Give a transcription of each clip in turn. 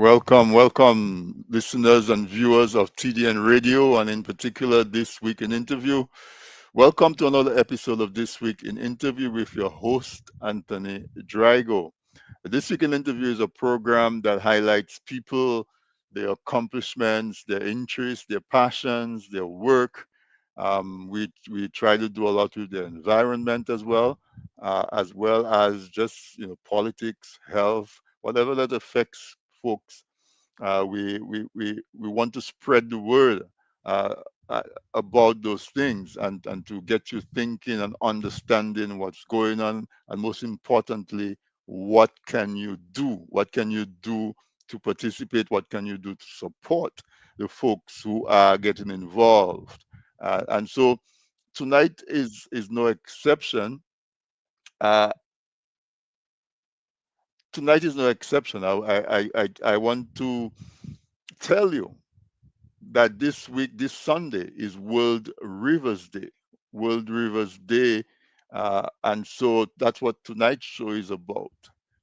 welcome, listeners and viewers of TDN Radio, and in particular, This Week in Interview. Welcome to another episode of This Week in Interview with your host, Anthony Drago. This Week in Interview is a program that highlights people, their accomplishments, their interests, their passions, their work. We try to do a lot with the environment as well as just politics, health, whatever that affects folks. We want to spread the word uh, uh, about those things and to get you thinking and understanding what's going on, and most importantly, what can you do? What can you do to participate? What can you do to support the folks who are getting involved? And so tonight is no exception. Uh, Tonight is no exception. I want to tell you that this week, this Sunday, is World Rivers Day. World Rivers Day. And so that's what tonight's show is about.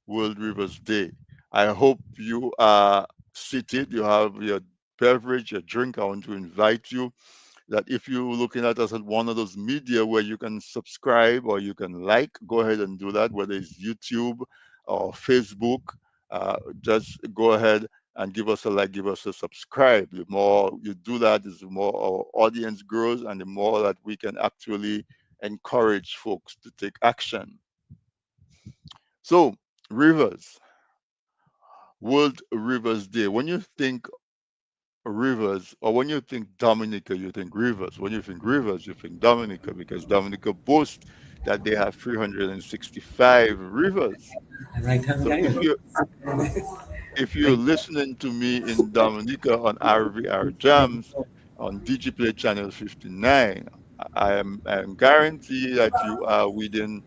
World Rivers Day. I hope you are seated, you have your beverage, your drink. I want to invite you that if you're looking at us at one of those media where you can subscribe or you can like, go ahead and do that, whether it's YouTube or Facebook. Just go ahead and give us a like, give us a subscribe. The more you do that, is the more our audience grows and the more that we can actually encourage folks to take action. So, rivers, World Rivers Day. When you think rivers, or when you think Dominica, you think rivers. When you think rivers, you think Dominica, because Dominica boasts that they have 365 rivers. Right hand So guy. if you're Right. listening to me in Dominica on RVR Jams on DigiPlay channel 59, I am guarantee that you are within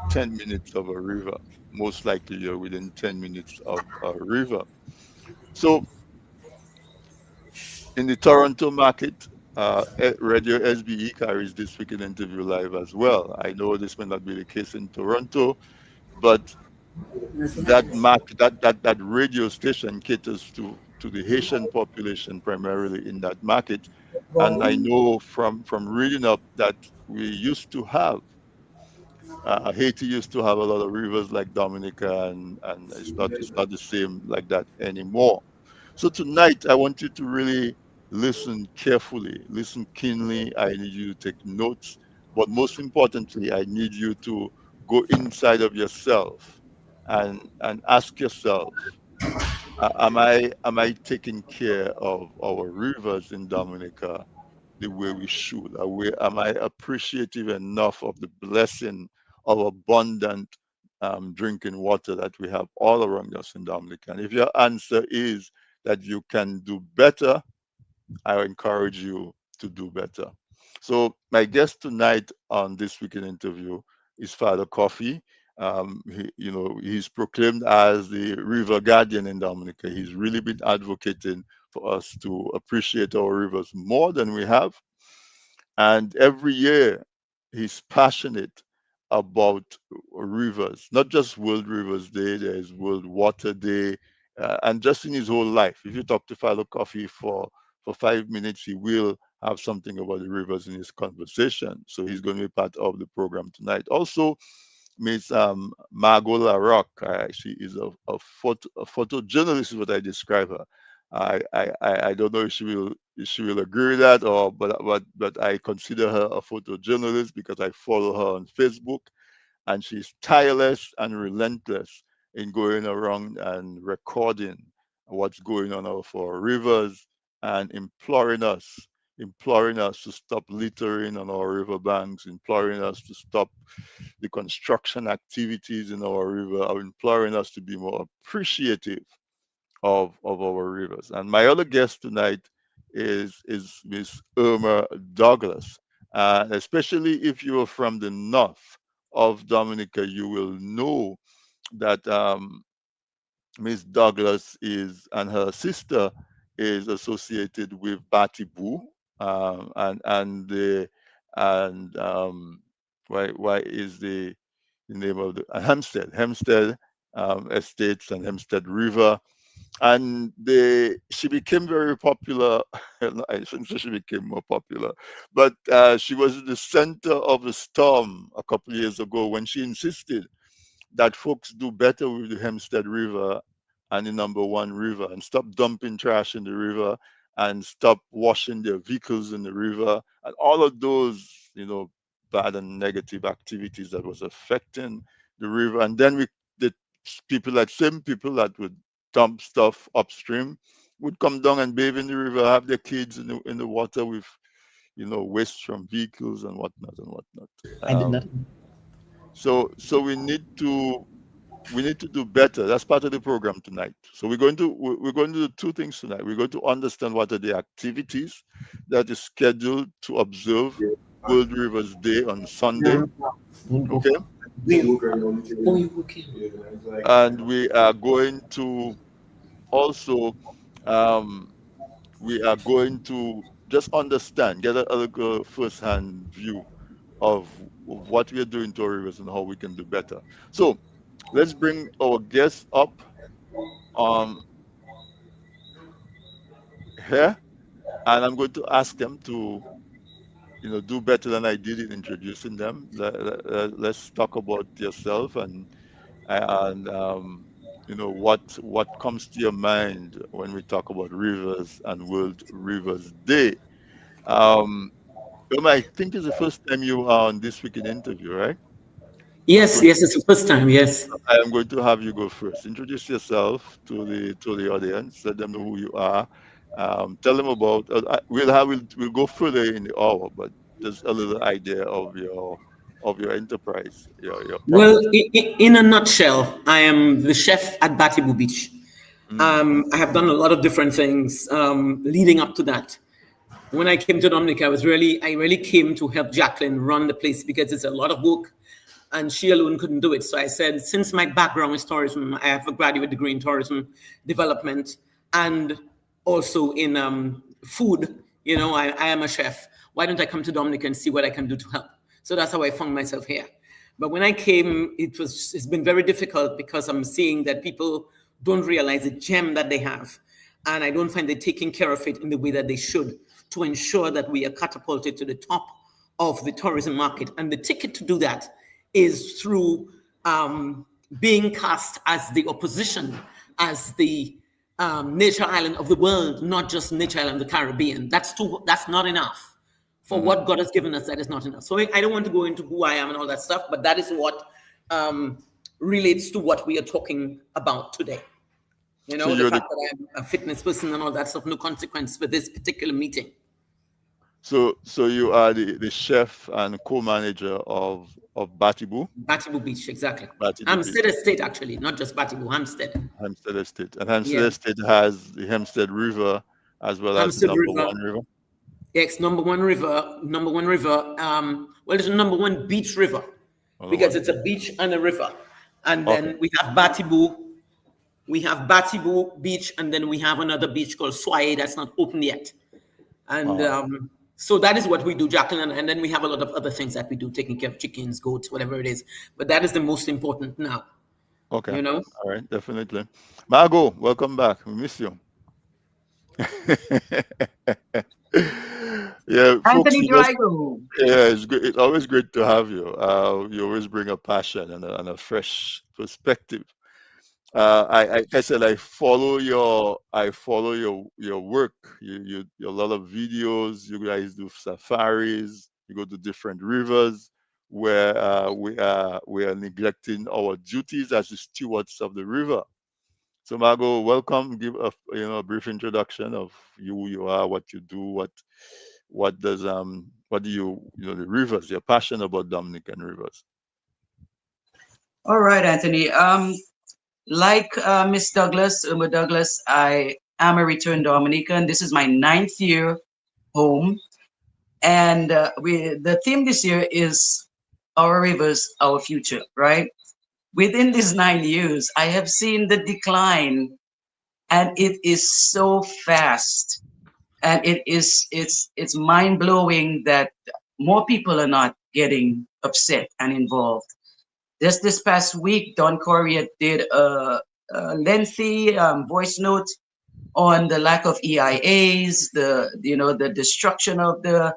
10 minutes of a river. Most likely you're within 10 minutes of a river. So in the Toronto market, Radio SBE carries this weekend interview live as well. I know this may not be the case in Toronto, but that radio station caters to the Haitian population primarily in that market. And I know from reading up that we used to have Haiti used to have a lot of rivers like Dominica, and it's not the same like that anymore. So tonight, I want you to really listen carefully, listen keenly. I need you to take notes, but most importantly, I need you to go inside of yourself and ask yourself, am I taking care of our rivers in Dominica the way we should? Am I appreciative enough of the blessing of abundant drinking water that we have all around us in Dominica? And if your answer is that you can do better, I encourage you to do better. So my guest tonight on this weekend interview is Father Coffee. He's proclaimed as the river guardian in Dominica. He's really been advocating for us to appreciate our rivers more than we have. And every year, he's passionate about rivers, not just World Rivers Day, there's World Water Day, and just in his whole life. If you talk to Philo Coffee for 5 minutes, he will have something about the rivers in his conversation. So he's going to be part of the program tonight. Also, Miss Margot LaRock, she is a photojournalist, is what I describe her. I don't know if she will agree with that, or but I consider her a photojournalist because I follow her on Facebook, and she's tireless and relentless in going around and recording what's going on of our rivers and imploring us to stop littering on our riverbanks, imploring us to stop the construction activities in our river, are imploring us to be more appreciative of our rivers. And my other guest tonight is Miss Irma Douglas. Especially if you are from the north of Dominica, you will know that Miss Douglas is and her sister is associated with Batibu, and the and why is the name of the Hempstead Estates and Hempstead River. and she became very popular. I shouldn't say she became more popular, but she was at the center of a storm a couple of years ago when she insisted that folks do better with the Hempstead River and the number one river and stop dumping trash in the river and stop washing their vehicles in the river and all of those, bad and negative activities that was affecting the river. And then the same people that would dump stuff upstream would come down and bathe in the river, have their kids in the water with, waste from vehicles and whatnot and whatnot. I did not. So we need to do better. That's part of the program tonight. So we're going to do two things tonight. We're going to understand what are the activities that is scheduled to observe World Rivers Day on Sunday. Don't go. Okay, Oh, you okay? and we are going to also um, we are going to just understand, get a first-hand view of what we are doing to our rivers and how we can do better. So let's bring our guests up um, here, and I'm going to ask them to, do better than I did in introducing them. Let's talk about yourself and what comes to your mind when we talk about rivers and World Rivers Day. Um, I think it's the first time you are on this week in interview, right? I'm Yes, going. yes, it's the first time. Yes. I am going to have you go first. Introduce yourself to the audience. Let them know who you are. Tell them about. We'll go further in the hour, but just a little idea of your enterprise, your Well, property. in a nutshell, I am the chef at Batibu Beach. Mm, I have done a lot of different things leading up to that. When I came to Dominica, I really came to help Jacqueline run the place because it's a lot of work, and she alone couldn't do it. So I said, since my background is tourism, I have a graduate degree in tourism development and also in food. I am a chef. Why don't I come to Dominica and see what I can do to help? So that's how I found myself here. But when I came, it's been very difficult because I'm seeing that people don't realize the gem that they have, and I don't find they're taking care of it in the way that they should to ensure that we are catapulted to the top of the tourism market. And the ticket to do that is through being cast as the opposition, as the nature island of the world, not just nature island of the Caribbean. That's not enough for mhm. what God has given us. That is not enough. So I don't want to go into who I am and all that stuff, but that is what um, relates to what we are talking about today. So The you're the fact that I'm a fitness person and all that stuff, no consequence for this particular meeting. so you are the chef and co-manager of Batibu, Batibu Beach, exactly. Batibu Beach, Hampstead Estate, actually, not just Batibu, Hampstead. Hempstead Estate, and Hempstead Yeah. Estate has the Hempstead River as well as the Hampstead number River, one river. yes, number one river. Well, it's a number one beach river Number because one. it's a beach and a river. And Okay. then we have Batibu Beach, and then we have another beach called Swai that's not open yet. And Uh, so that is what we do, Jacqueline. And then we have a lot of other things that we do, taking care of chickens, goats, whatever it is. But that is the most important now, okay. you know? All right. Definitely. Margot, welcome back. We miss you. Yeah, folks. Anthony Drago. Yeah, it's good. It's always great to have you. You always bring a passion and a fresh perspective. Like I said, I follow your work. A lot of videos. You guys do safaris. You go to different rivers where we are neglecting our duties as the stewards of the river. So Margot, welcome. Give a brief introduction of who you are, what you do, what do the rivers. You're passionate about Dominican rivers. All right, Anthony. Like Miss Douglas, Uma Douglas, I am a returned Dominican. This is my ninth year home, and the theme this year is our rivers, our future. Right. Within these 9 years, I have seen the decline, and it is so fast, and it's mind blowing that more people are not getting upset and involved. This past week, Don Correa did lengthy voice note on the lack of EIAs, the destruction of the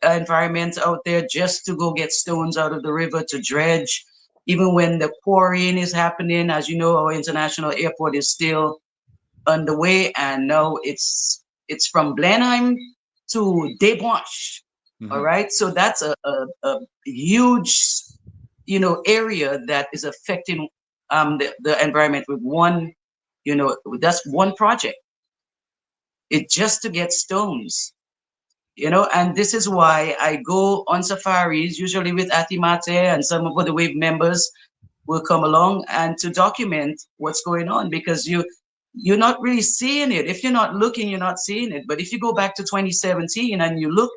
environment out there just to go get stones out of the river to dredge. Even when the quarrying is happening, as you know, our international airport is still underway, and now it's from Blenheim to Debauche. All Hmm. right, so that's a huge, area that is affecting the environment with one, that's one project. It just to get stones, and this is why I go on safaris, usually with Atimate and some of the wave members will come along and to document what's going on, because you're not really seeing it. If you're not looking, you're not seeing it. But if you go back to 2017 and you look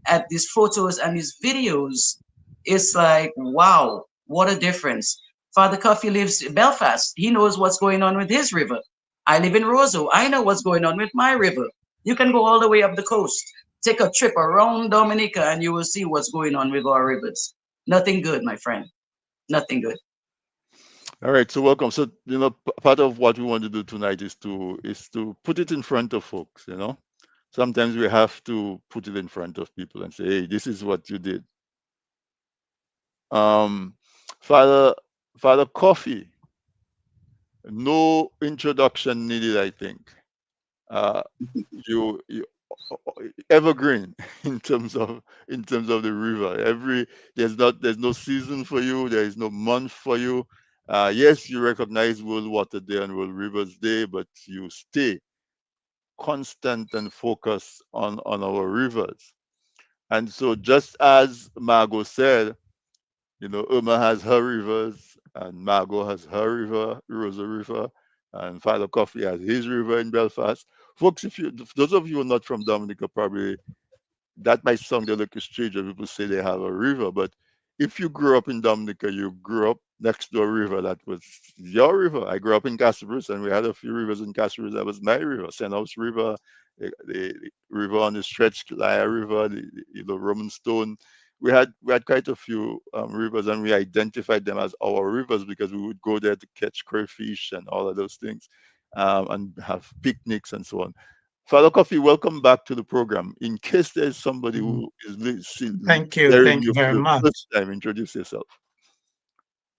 at these photos and these videos, it's like, wow, what a difference. Father Coffee lives in Belfast. He knows what's going on with his river. I live in Roseau. I know what's going on with my river. You can go all the way up the coast, take a trip around Dominica, and you will see what's going on with our rivers. Nothing good, my friend. Nothing good. All right, so welcome. So part of what we want to do tonight is to put it in front of folks. Sometimes we have to put it in front of people and say, "Hey, this is what you did." Um, Father Father Coffee, no introduction needed, I think. Uh, you evergreen in terms of the river. There's no season for you. There is no month for you. Yes, you recognize World Water Day and World Rivers Day, but you stay constant and focused on our rivers. And so, just as Margot said, Irma has her rivers, and Margot has her river, Rosa River, and Father Coffee has his river in Belfast. Folks, those of you who are not from Dominica, probably that might sound a little strange when people say they have a river, but if you grew up in Dominica, you grew up next to a river that was your river. I grew up in Castlebrus, and we had a few rivers in Castlebrus. That was my river, St. House River, the river on the stretch, Laya River, Roman Stone. We had quite a few rivers, and we identified them as our rivers because we would go there to catch crayfish and all of those things, and have picnics and so on. Father Coffee, welcome back to the program. In case there's somebody Mm. who is Thank you. hearing Thank you you for very the much. first time, introduce yourself.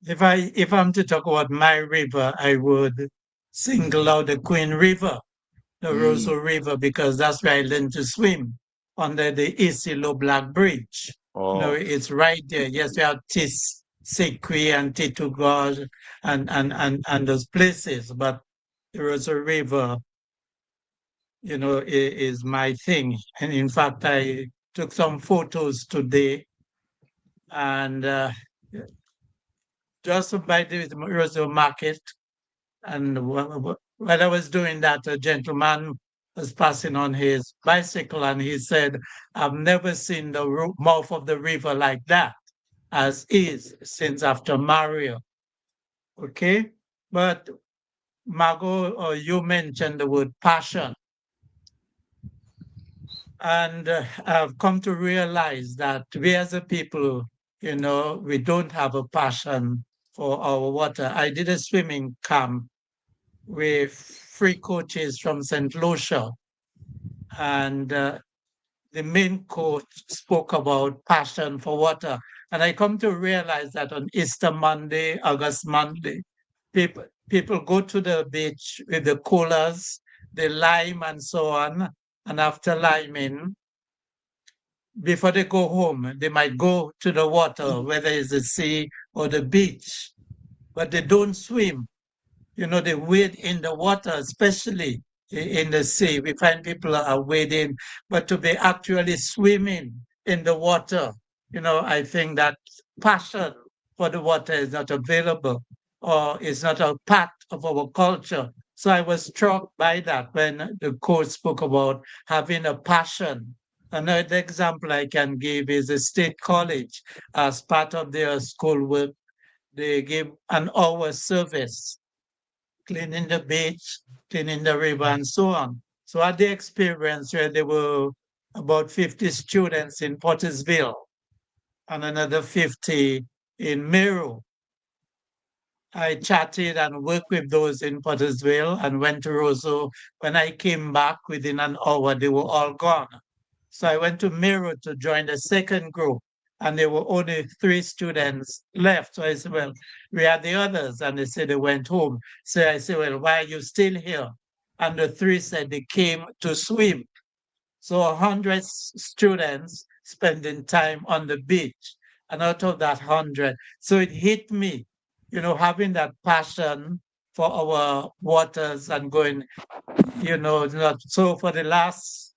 If I'm to talk about my river, I would single out the Queen River, the Mm. Roseau River, because that's where I learned to swim under the Isilo Black Bridge. Oh, It's right there. Yes, we have Tis Sequi and Titugod and those places, but the Roseau River, is my thing. And in fact, I took some photos today and just by the Roseau Market. And while I was doing that, a gentleman was passing on his bicycle and he said, I've never seen the mouth of the river like that as is since after Mario. Okay. But Margot, you mentioned the word passion. And I've come to realize that we as a people, we don't have a passion for our water. I did a swimming camp with three coaches from St. Lucia, and the main coach spoke about passion for water. And I come to realize that on Easter Monday, August Monday, people go to the beach with the coolers, the lime, and so on. And after liming, before they go home, they might go to the water, whether it's the sea or the beach, but they don't swim. They wade in the water, especially in the sea. We find people are wading, but to be actually swimming in the water, I think that passion for the water is not available or is not a part of our culture. So I was struck by that when the coach spoke about having a passion. Another example I can give is a state college. As part of their schoolwork, they give an hour service cleaning the beach, cleaning the river, and so on. So at the experience where there were about 50 students in Pottersville and another 50 in Mero. I chatted and worked with those in Pottersville and went to Roseau. When I came back within an hour, they were all gone. So I went to Miro to join the second group, and there were only 3 students left. So I said, well, we are the others. And they said they went home. So I said, well, why are you still here? And the three said they came to swim. So 100 students spending time on the beach. And out of that 100, so it hit me, having that passion for our waters and going, so for the last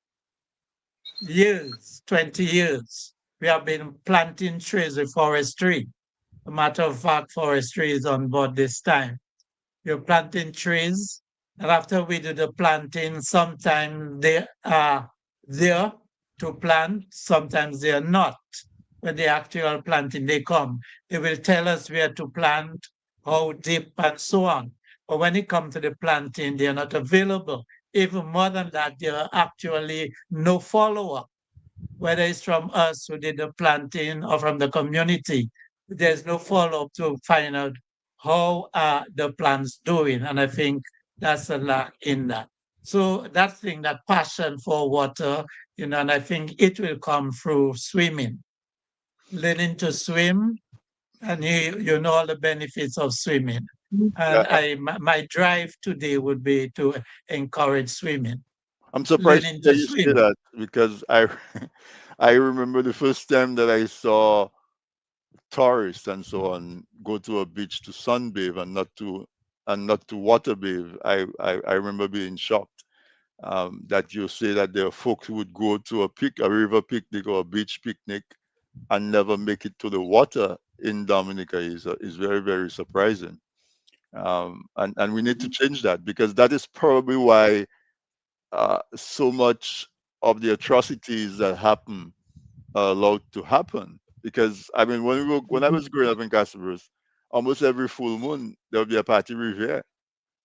years, 20 years, we have been planting trees with forestry. A matter of fact, forestry is on board this time. You're planting trees, and after we do the planting, sometimes they are there to plant, sometimes they are not. When the actual planting they come, they will tell us where to plant, how deep, and so on. But when it comes to the planting, they are not available. Even more than that, there are actually no follow-up, whether it's from us who did the planting or from the community. There's no follow-up to find out how are the plants doing. And I think that's a lack in that. So that thing, that passion for water, and I think it will come through swimming, learning to swim, and you know all the benefits of swimming. Yeah, And my drive today would be to encourage swimming, I'm surprised to learning hear to you say swim. that because I I remember the first time that I saw tourists and so on go to a beach to sunbathe and not to water bathe. I remember being shocked that you say that there are folks who would go to a river picnic or a beach picnic and never make it to the water in Dominica is very, very surprising. And we need to change that because that is probably why so much of the atrocities that happen are allowed to happen. Because I mean, when I was growing up in Castlebrus, almost every full moon there would be a party riviera.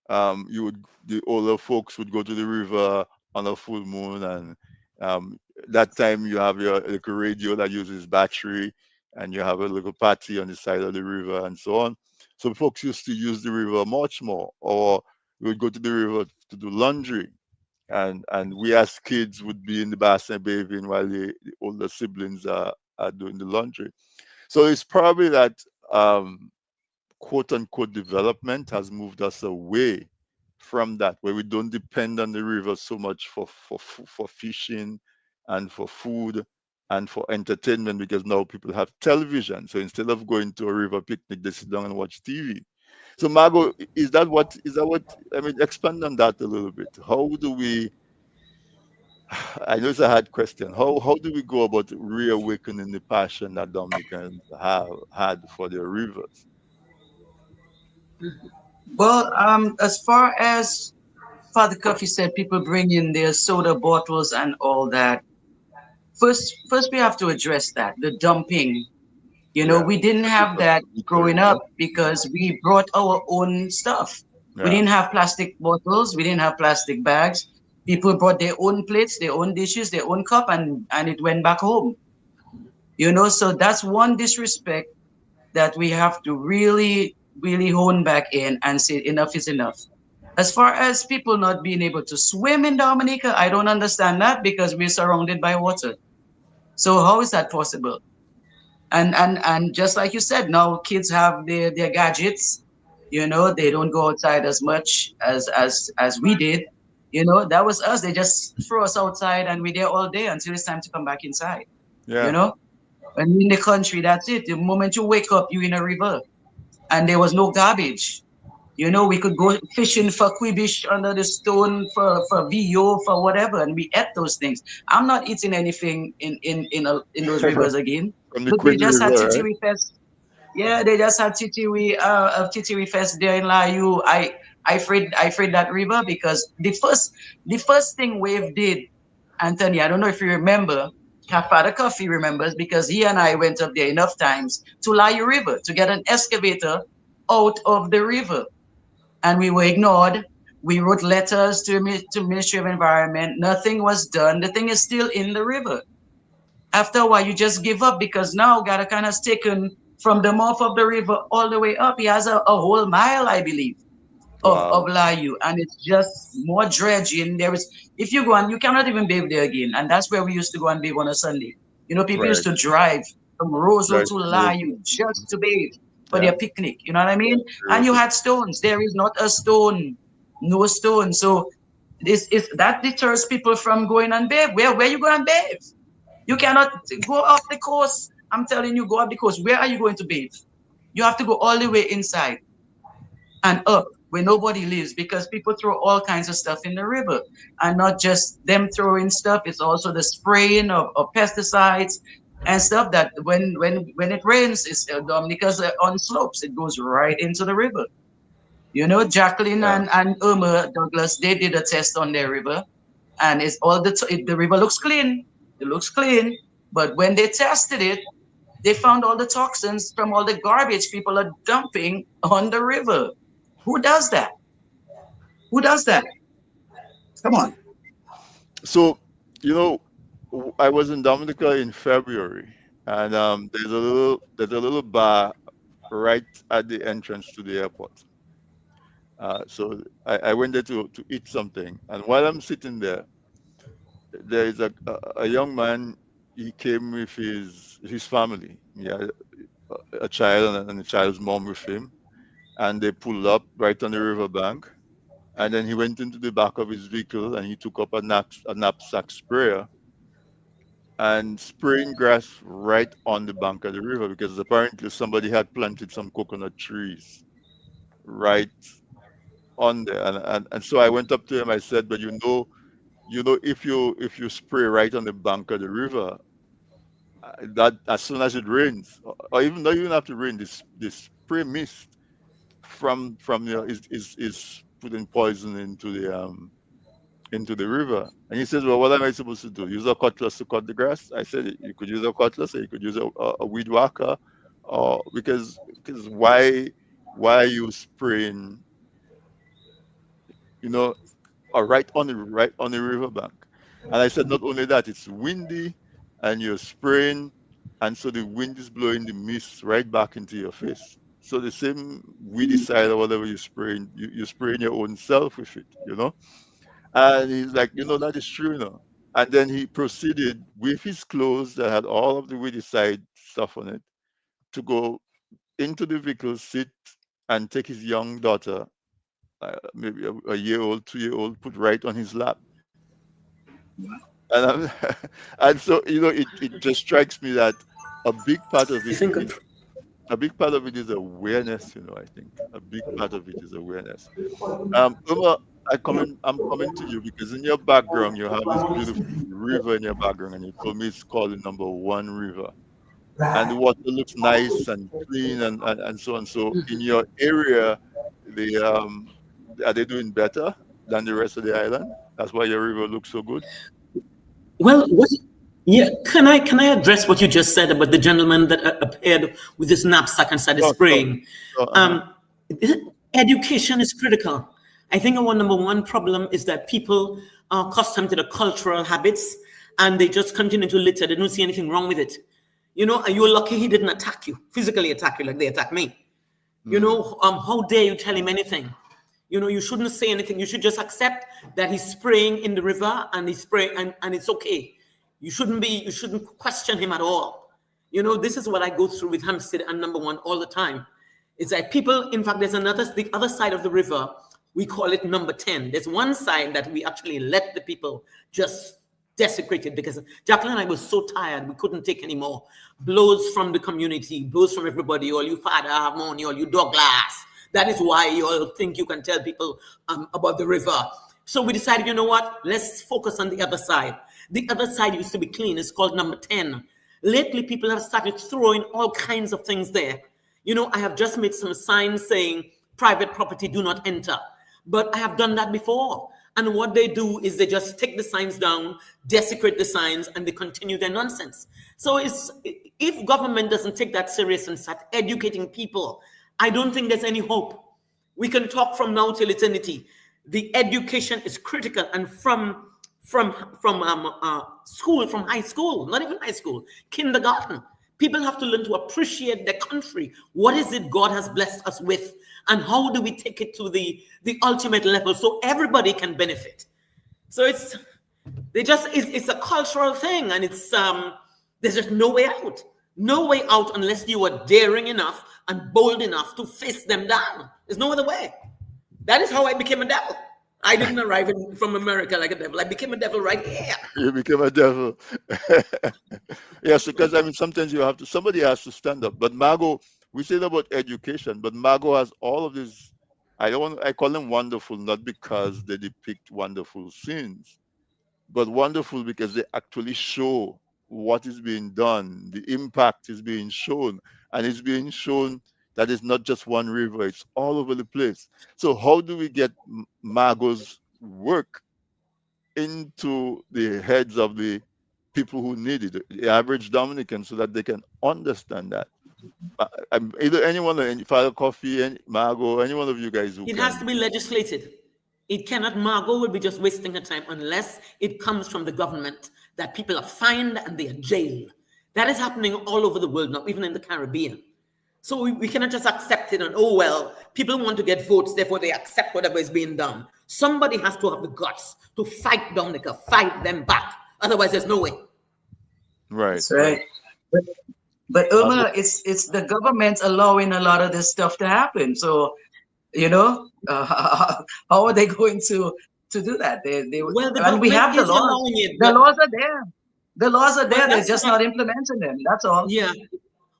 You would The older folks would go to the river on a full moon, and um, that time you have your little radio that uses battery, and you have a little party on the side of the river and so on. So folks used to use the river much more, or we would go to the river to do laundry, and we as kids would be in the basin bathing while the older siblings are doing the laundry. So it's probably that um, quote unquote development has moved us away from that, where we don't depend on the river so much for fishing and for food and for entertainment, because now people have television. So instead of going to a river picnic, they sit down and watch TV. So Margot, is that what I mean? Expand on that a little bit. How do we? I know it's a hard question. How do we go about reawakening the passion that Dominicans have had for their rivers? Well, as far as Father Coffee said, people bring in their soda bottles and all that. First we have to address that, the dumping. Yeah, We didn't that is have a that big growing thing. up Yeah, because we brought our own stuff. We yeah, didn't have plastic bottles, we didn't have plastic bags. People brought their own plates, their own dishes, their own cup, and it went back home. So that's one disrespect that we have to really, really hone back in and say enough is enough. As far as people not being able to swim in Dominica, I don't understand that because we're surrounded by water. So how is that possible? And just like you said, now kids have their gadgets. They don't go outside as much as we did. That was us. They just throw us outside and we're there all day until it's time to come back inside. You yeah. know, when you're in the country, that's it. The moment you wake up, you're in a river, and there was no garbage. We could go fishing for quibish under the stone for VO for whatever, and we ate those things. I'm not eating anything in those rivers again. From the But they Queen just had River, right? Titiwi Fest. Yeah, they just had Titiwi Fest there in Layu. I afraid that river because the first thing Wave did, Anthony. I don't know if you remember. Father Coffee remembers because he and I went up there enough times to Layu River to get an excavator out of the river, and we were ignored. We wrote letters to Ministry of Environment. Nothing was done. The thing is still in the river. After a while, you just give up because now Garakan has taken from the mouth of the river all the way up. He has a whole mile, I believe, of Wow. Layu, and it's just more dredging. There is, if you go and you cannot even bathe there again, and that's where we used to go and bathe on a Sunday. You know, people used Right. to drive from Rosal Right. to Rose. Layu just to bathe for Yeah. their picnic. You know what I mean? And you Beautiful. had stones. There is not a stone, no stone. So this is that deters people from going and bathe. Where you go and bathe? You cannot go off the coast. I'm telling you, go up the coast. Where are you going to bathe? You have to go all the way inside and up where nobody lives because people throw all kinds of stuff in the river, and not just them throwing stuff. It's also the spraying of pesticides and stuff that when it rains, it's because on slopes it goes right into the river. You know, Jacqueline Yeah. and Irma Douglas, they did a test on their river, and it's all the river looks clean. It looks clean, but when they tested it, they found all the toxins from all the garbage people are dumping on the river. Who does that? Who does that? Come on. So, you know, I was in Dominica in February, and there's a little bar right at the entrance to the airport. So I went there to eat something, and while I'm sitting there, there is a young man. He came with his family. He had a child and the child's mom with him, and they pulled up right on the riverbank. And then he went into the back of his vehicle and he took up a knapsack sprayer and spraying grass right on the bank of the river because apparently somebody had planted some coconut trees right on there. And so I went up to him. I said, "But if you spray right on the bank of the river, that as soon as it rains, or even though you don't have to rain, this spray mist from is putting poison into the river." And he says, "Well, what am I supposed to do? Use a cutlass to cut the grass?" I said, "You could use a cutlass, or you could use a weed whacker, or because why are you spraying, you know, right on the riverbank?" And I said, "Not only that, it's windy, and you're spraying, and so the wind is blowing the mist right back into your face. So the same weedicide or whatever you're spraying, you're spraying your own self with it." And he's like, "That is true. And then he proceeded with his clothes that had all of the weedicide stuff on it to go into the vehicle, sit, and take his young daughter, maybe a year old, 2-year old, put right on his lap. And and so it just strikes me that a big part of I it think is a big part of it is awareness. I think a big part of it is awareness. Uma, I'm coming to you because in your background you have this beautiful river in your background, and you told me it's called the number one river, and the water looks nice and clean and so on. So in your area, the are they doing better than the rest of the island? That's why your river looks so good. well, what, yeah, can I address what you just said about the gentleman that appeared with this knapsack and started Sure, sure. spraying? Uh-huh. Um, Education is critical. I think our number one problem is that people are accustomed to the cultural habits and they just continue to litter. They don't see anything wrong with it. And you're lucky he didn't attack you, physically attack you like they attacked me. Mm, How dare you tell him anything? You shouldn't say anything. You should just accept that he's spraying in the river and he's spraying and it's okay. You shouldn't question him at all. This is what I go through with Hampstead and number one all the time. It's like people, in fact, the other side of the river, we call it number 10. There's one side that we actually let the people just desecrate it because Jacqueline and I was so tired, we couldn't take any more. Blows from the community, blows from everybody, all you Father Harmony, all you Douglas. That is why you all think you can tell people about the river. So we decided, you know what? Let's focus on the other side. The other side used to be clean. It's called number 10. Lately, people have started throwing all kinds of things there. I have just made some signs saying private property do not enter. But I have done that before. And what they do is they just take the signs down, desecrate the signs, and they continue their nonsense. So if government doesn't take that serious and start educating people, I don't think there's any hope. We can talk from now till eternity. The education is critical, and from school, from high school, not even high school, kindergarten. People have to learn to appreciate their country. What is it God has blessed us with? And how do we take it to the ultimate level so everybody can benefit? So it's a cultural thing, and there's just no way out. No way out unless you are daring enough and bold enough to face them down. There's no other way. That is how I became a devil. I didn't arrive from America like a devil. I became a devil right here. You became a devil. Yes, because I mean, sometimes somebody has to stand up. But Margot, we said about education, but Margot has all of these. I call them wonderful, not because they depict wonderful scenes, but wonderful because they actually show what is being done. The impact is being shown, and it's being shown that it's not just one river; it's all over the place. So, how do we get Margot's work into the heads of the people who need it, the average Dominican, so that they can understand that? Either anyone, Father Coffee, and Margot, any one of you guys who It has can. to be legislated. It cannot, Margot would be just wasting her time unless it comes from the government that people are fined and they are jailed. That is happening all over the world now, even in the Caribbean. So we cannot just accept it and, oh, well, people want to get votes, therefore they accept whatever is being done. Somebody has to have the guts to fight Dominica, fight them back. Otherwise, there's no way. Right. That's right. But Irma, it's the government allowing a lot of this stuff to happen. So, how are they going to do that? Well, the And we government have the is laws. allowing it. The laws are there. The laws are Well, there. They're that's just what not implementing them. That's all. Yeah.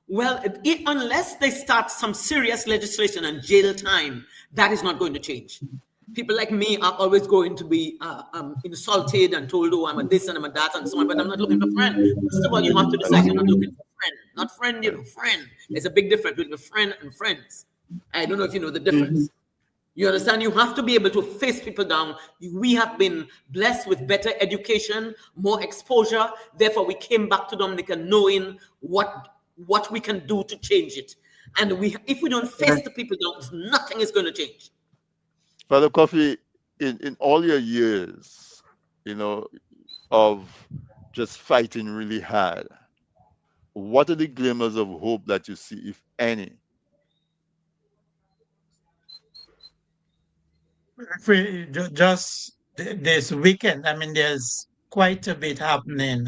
Well, unless they start some serious legislation and jail time, that is not going to change. People like me are always going to be insulted and told, oh, I'm a this and I'm a that and so on, but I'm not looking for friend. First of all, you have to decide you're not looking for friend. Not friend, friend. There's a big difference between a friend and friends. I don't know if you know the difference. You understand? You have to be able to face people down. We have been blessed with better education, more exposure. Therefore, we came back to Dominica knowing what we can do to change it. And if we don't face the people down, nothing is going to change. Father Coffee, in all your years, of just fighting really hard, what are the glimmers of hope that you see, if any? Just this weekend, I mean, there's quite a bit happening.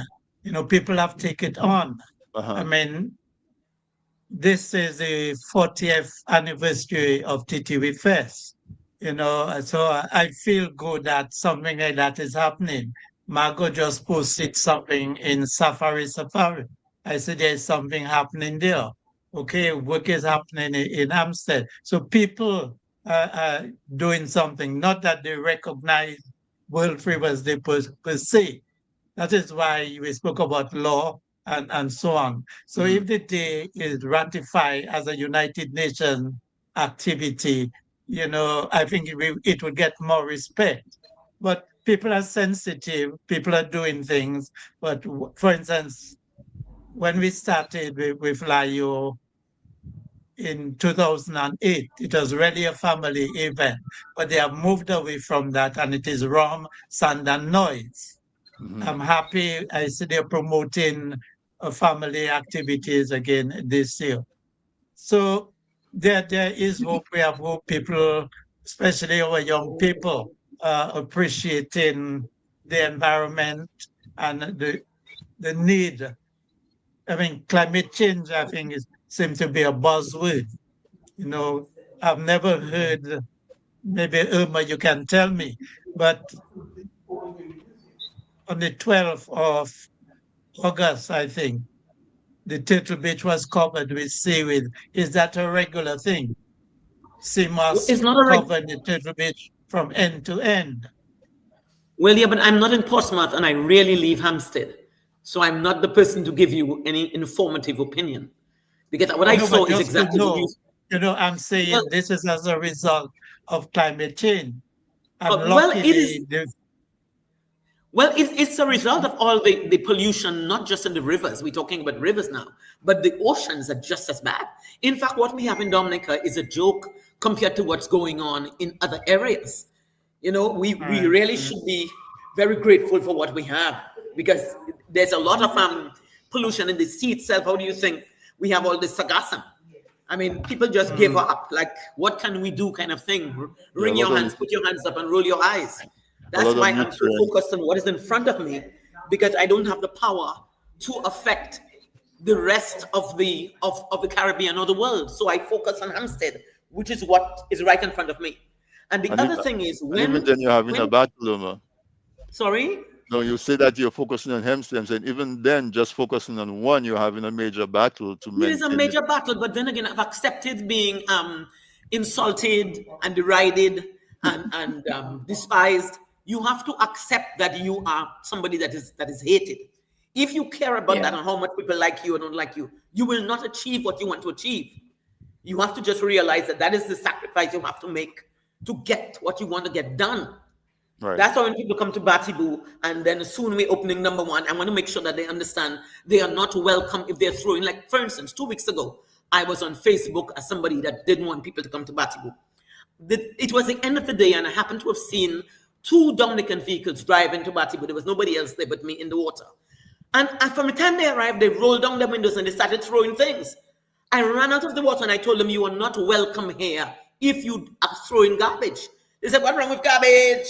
People have taken it on. I mean, this is the 40th anniversary of TTV Fest, so I feel good that something like that is happening. Margot just posted something in Safari. I said there's something happening there. Okay, work is happening in Hampstead. So people are doing something, not that they recognize world freeways they per se. That is why we spoke about law and so on. So if the day is ratified as a United Nations activity, I think it would get more respect. But people are sensitive, people are doing things. But for instance, when we started with LIO in 2008, it was really a family event, but they have moved away from that and it is rum, sand, and noise. I'm happy I see they're promoting family activities again this year. So there is hope. We have hope. People, especially our young people, appreciating the environment and the need. I mean, climate change, I think, seems to be a buzzword. I've never heard, maybe Irma, you can tell me, but on the 12th of August, I think, the Turtle Beach was covered with seaweed. Is that a regular thing? Sea moss It's not a covered the Turtle Beach from end to end. Well, yeah, but I'm not in Portsmouth and I rarely leave Hampstead. So I'm not the person to give you any informative opinion. Because what I No, saw but is just to exactly what you. I'm saying Well, this is as a result of climate change. And well, it is. luckily, Well, it's a result of all the pollution, not just in the rivers. We're talking about rivers now, but the oceans are just as bad. In fact, what we have in Dominica is a joke compared to what's going on in other areas. We really should be very grateful for what we have, because there's a lot of pollution in the sea itself, how do you think we have all this sargassum? I mean, people just give up. Like, what can we do, kind of thing? Yeah, Wring your hands, put your hands up, and roll your eyes. a That's lot of why I'm so nutrients. focused on what is in front of me, because I don't have the power to affect the rest of the Caribbean or the world. So I focus on Hampstead, which is what is right in front of me. And the And, other thing is and even then you're having a when battle, Uma. sorry. No, you say that you're focusing on Hempstead, and even then, just focusing on one, you're having a major battle to It is a maintain it. major battle, but then again, I've accepted being insulted and derided and despised. You have to accept that you are somebody that is hated. If you care about that Yeah. and how much people like you or don't like you, you will not achieve what you want to achieve. You have to just realize that that is the sacrifice you have to make to get what you want to get done. Right. That's why when people come to Batibu and then soon we're opening number one, I want to make sure that they understand they are not welcome if they're throwing. Like, for instance, 2 weeks ago, I was on Facebook as somebody that didn't want people to come to Batibu. It was the end of the day, and I happened to have seen two Dominican vehicles drive into Batibu. There was nobody else there but me in the water. And from the time they arrived, they rolled down their windows and they started throwing things. I ran out of the water and I told them, you are not welcome here if you are throwing garbage. They said, what's wrong with garbage?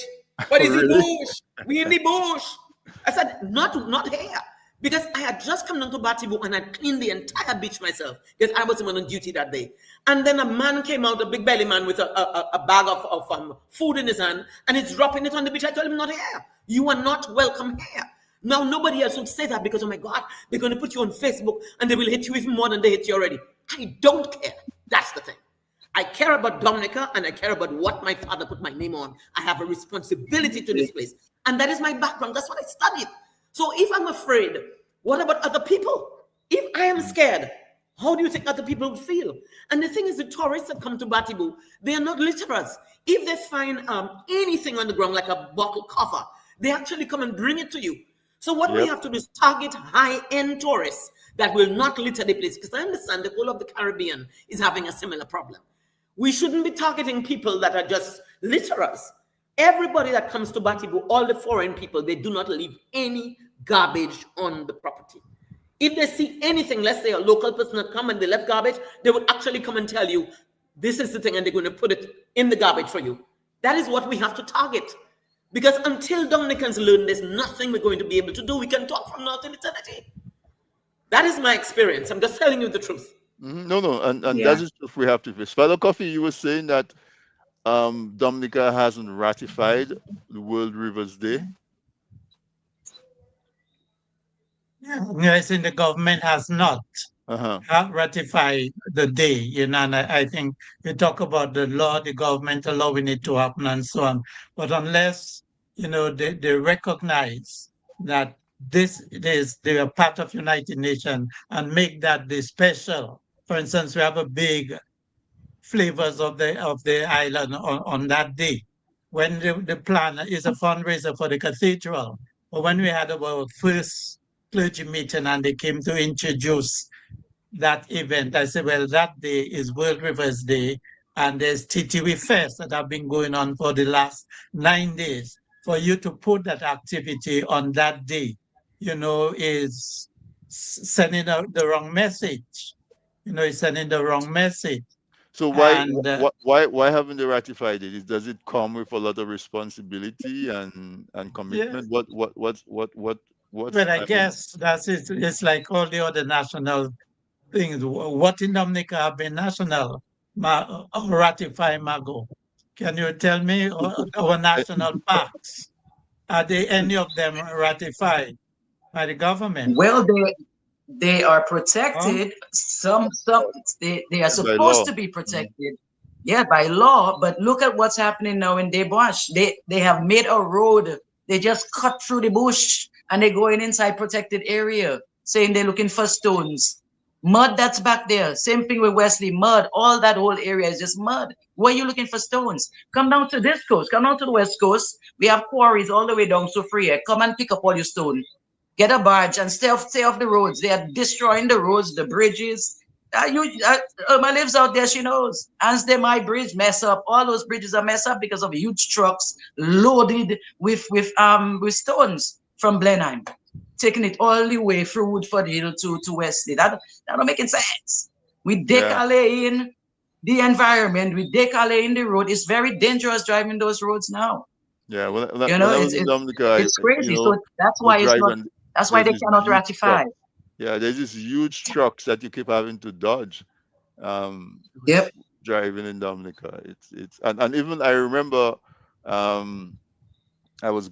What is the Really? bush? We in the bush. I said, not here. Because I had just come down to Batibu and I cleaned the entire beach myself because I was on duty that day. And then a man came out, a big belly man with a bag of food in his hand, and he's dropping it on the beach. I told him, not here. You are not welcome here. Now, nobody else would say that because, oh my God, they're going to put you on Facebook and they will hit you even more than they hit you already. I don't care. That's the thing. I care about Dominica and I care about what my father put my name on. I have a responsibility to this place. And that is my background. That's what I studied. So if I'm afraid, what about other people? If I am scared, how do you think other people would feel? And the thing is, the tourists that come to Batibu, they are not litterers. If they find anything on the ground, like a bottle cover, they actually come and bring it to you. So what we Yep. have to do is target high-end tourists that will not litter the place, because I understand the whole of the Caribbean is having a similar problem. We shouldn't be targeting people that are just litterers. Everybody that comes to Batibu, all the foreign people, they do not leave any garbage on the property. If they see anything, let's say a local person that come and they left garbage, they would actually come and tell you, this is the thing, and they're going to put it in the garbage for you. That is what we have to target. Because until Dominicans learn, there's nothing we're going to be able to do. We can talk from now till eternity. That is my experience. I'm just telling you the truth. No, no, and Yeah. that is if we have to face. Father Coffee, you were saying that Dominica hasn't ratified the World Rivers Day. Yes, and the government has not Uh-huh. ratified the day, and I think we talk about the law, the government allowing it to happen and so on. But unless, they recognize that they are part of United Nations and make that day special. For instance, we have a big flavors of the island on that day. When the plan is a fundraiser for the cathedral, but when we had our first clergy meeting and they came to introduce that event, I said, well, that day is World Rivers Day, and there's TTV Fest that have been going on for the last 9 days. For you to put that activity on that day, is sending out the wrong message. It's sending the wrong message. So And why haven't they ratified it? Does it come with a lot of responsibility and yeah, commitment? What's well, I I mean, guess that's it. It's like all the other national things. What in Dominica have been national? Ratify Mago. Can you tell me our I- national parks? Are they any of them ratified by the government? Well, they are Huh? protected. Some they are by supposed law? to be Mhm. protected, yeah, by law. But look at what's happening now in Debosh. They have made a road. They just cut through the bush and they're going inside protected area, saying they're looking for stones. Mud that's back there. Same thing with Wesley. Mud. All that whole area is just mud. Why are you looking for stones? Come down to this coast. Come down to the west coast. We have quarries all the way down to Freer. Come and pick up all your stone. Get a barge and stay off the roads. They are destroying the roads, the bridges. Irma lives out there, she knows. Ansdale my bridge mess up. All those bridges are mess up because of huge trucks loaded with stones from Blenheim. taking it all the way through Woodford Hill to Wesley. That don't make sense. We Yeah, decalé in the environment, we decalé in the road. It's very dangerous driving those roads now. yeah. You When know, I was in Dominica, it's crazy. So that's we why it's drive not. and That's why there's they this cannot huge ratify. truck. Yeah, there's these huge trucks that you keep having to dodge. Um, Yep. Driving in Dominica, it's and even I remember, um, I was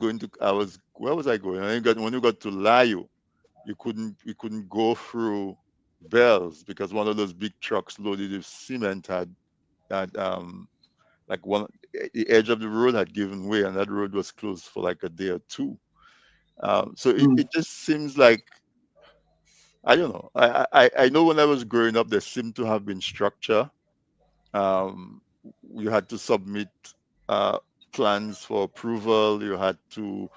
where was I going? When you got to Layo, you couldn't go through Bells because one of those big trucks loaded with cement had like one the edge of the road had given way and that road was closed for like a day or two. So Mm. it just seems like I don't know. I know when I was growing up there seemed to have been structure. Um, you had to submit uh, plans for approval. You had to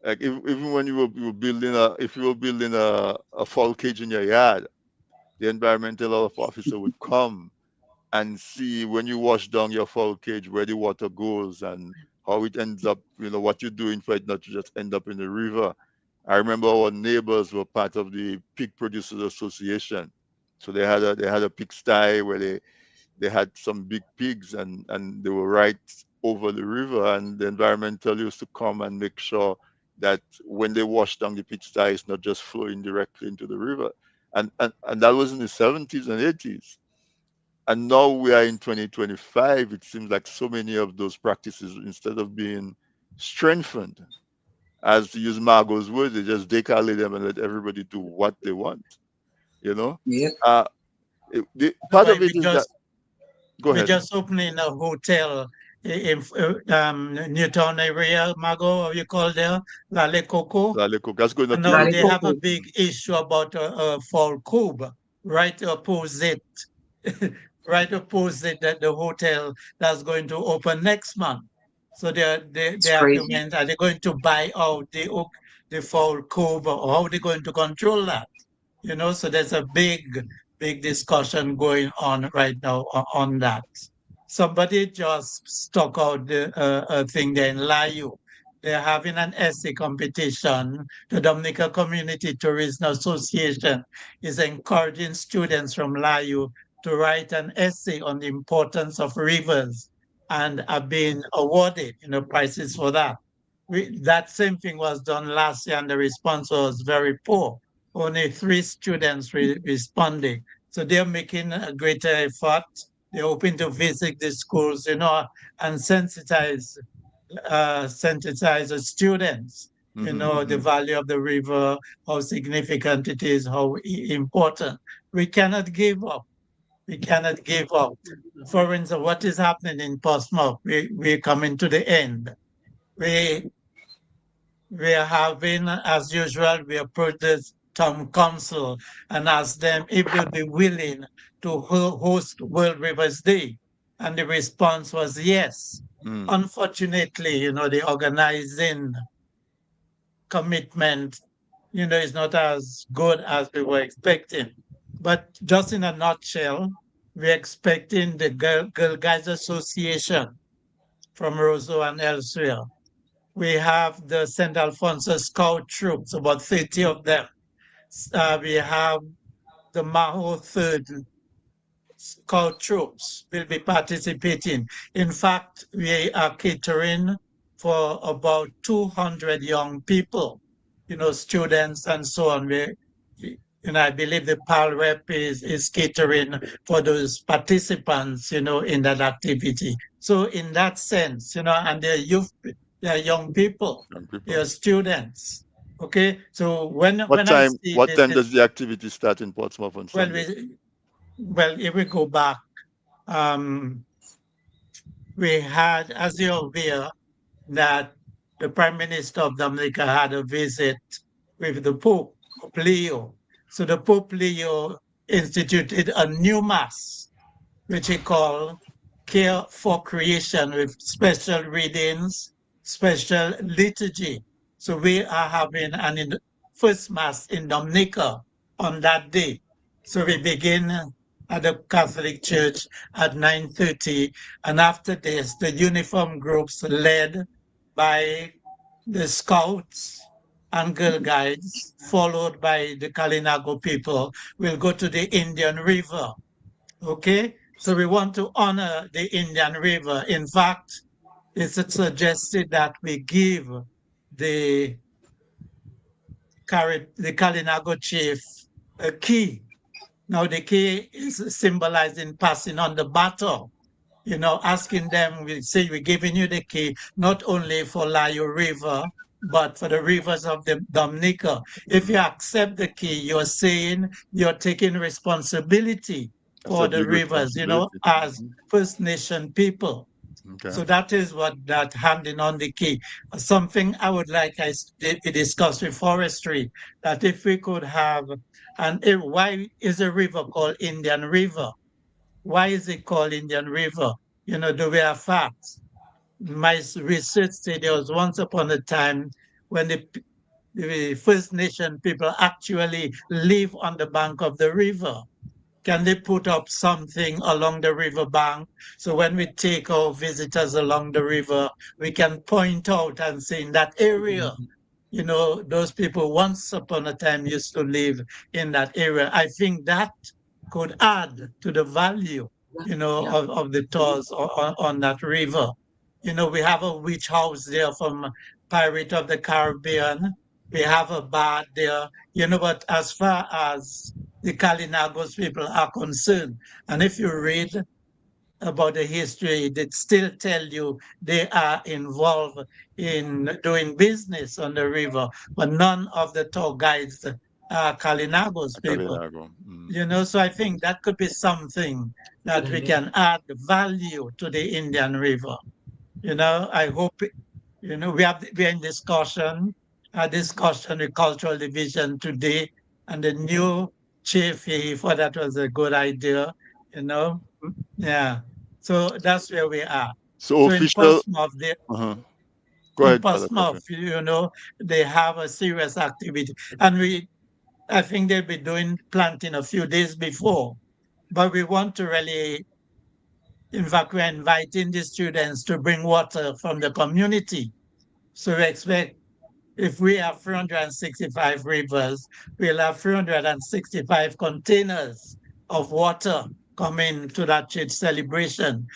like even when you were building a if you were building a fall cage in your yard, the environmental health officer would come and see when you wash down your fowl cage where the water goes and how it ends up, what you're doing for it not to just end up in the river. I remember our neighbors were part of the Pig Producers Association. So they had a pigsty where they had some big pigs and they were right over the river and the environmental used to come and make sure that when they wash down the pigsty it's not just flowing directly into the river. And that was in the 70s and 80s. And now we are in 2025. It seems like so many of those practices, instead of being strengthened, as to use Margot's words, they just decalate them and let everybody do what they want. You know, Yep. uh, part Why of it is that. Go we ahead, just opening a hotel in Newtown area, Mago, how you call there, Lale Coco. Laleko. That's going up And to now Lale they Roseau. have a Coco. big issue about a fall cube right opposite, right opposite the hotel that's going to open next month. So It's the crazy. argument, are they going to buy out the fall cube or how are they going to control that? So there's a big discussion going on right now on that. Somebody just stuck out a thing there in Layu. They're having an essay competition. The Dominica Community Tourism Association is encouraging students from Layu to write an essay on the importance of rivers and are being awarded, prizes for that. That same thing was done last year and the response was very poor. Only 3 students responding. So they're making a greater effort. They're hoping to visit the schools, and sensitize the students, the Hmm. value of the river, how significant it is, how important. We cannot give up. We cannot give up. For instance, what is happening in Portsmouth? We're coming to the end. We we are having, as usual, we approach the town council and ask them if they'll be willing to host World Rivers Day. And the response was yes. Mm. Unfortunately, the organizing commitment, is not as good as we were expecting. But just in a nutshell, we're expecting the Girl Guides Association from Roseau and elsewhere. We have the St. Alfonso Scout troops, about 30 of them. We have the Maho 3rd Scout troops will be participating. In fact, we are catering for about 200 young people, students and so on. I believe the PAL rep is catering for those participants, in that activity. So in that sense, and they're youth, they're young people, Young people. they're students. Okay, so when I see What this, time does the activity start in Portsmouth on well, Sunday? if we go back, um, we had, as you're aware, that the Prime Minister of Dominica had a visit with the Pope Leo. So the Pope Leo instituted a new mass, which he called Care for Creation, with special readings, special liturgy. So we are having first mass in Dominica on that day. So we begin at the Catholic Church at 9:30, and after this, the uniform groups led by the Scouts and Girl Guides, followed by the Kalinago people, will go to the Indian River. Okay? So we want to honor the Indian River. In fact, it's suggested that we give the, the Kalinago chief a key. Now, the key is symbolizing passing on the baton, asking them, we say we're giving you the key, not only for Layo River, but for the rivers of the Dominica. If you Mm. accept the key, you're saying you're taking responsibility That's for a the big rivers, responsibility. as Mhm. First Nation people. Okay. So that is what that handing on the key. Something I would like to discuss with forestry, that if we could have, why is a river called Indian River? Why is it called Indian River? Do we have facts? My research said there was once upon a time when the First Nation people actually live on the bank of the river. Can they put up something along the river bank so when we take our visitors along the river, we can point out and say in that area, those people once upon a time used to live in that area. I think that could add to the value, Yeah. of the tours on that river. We have a witch house there from Pirate of the Caribbean. We have a bar there, but as far as the Kalinagos people are concerned, and if you read about the history, they still tell you they are involved in doing business on the river, but none of the tour guides are Kalinagos people. Kalinago. Mm. So I think that could be something Good that we idea. can add value to the Indian River. I hope, we're in discussion, a discussion with Cultural Division today, and the new chief, he thought that was a good idea, you know. Yeah. So that's where we are. So So in official. Portsmouth, Uh-huh. Go ahead, Father Coffee. they have a serious activity. And I think they'll be doing planting a few days before. But we want to really, in fact, we're inviting the students to bring water from the community. So we expect if we have 365 rivers, we'll have 365 containers of water coming to that church celebration,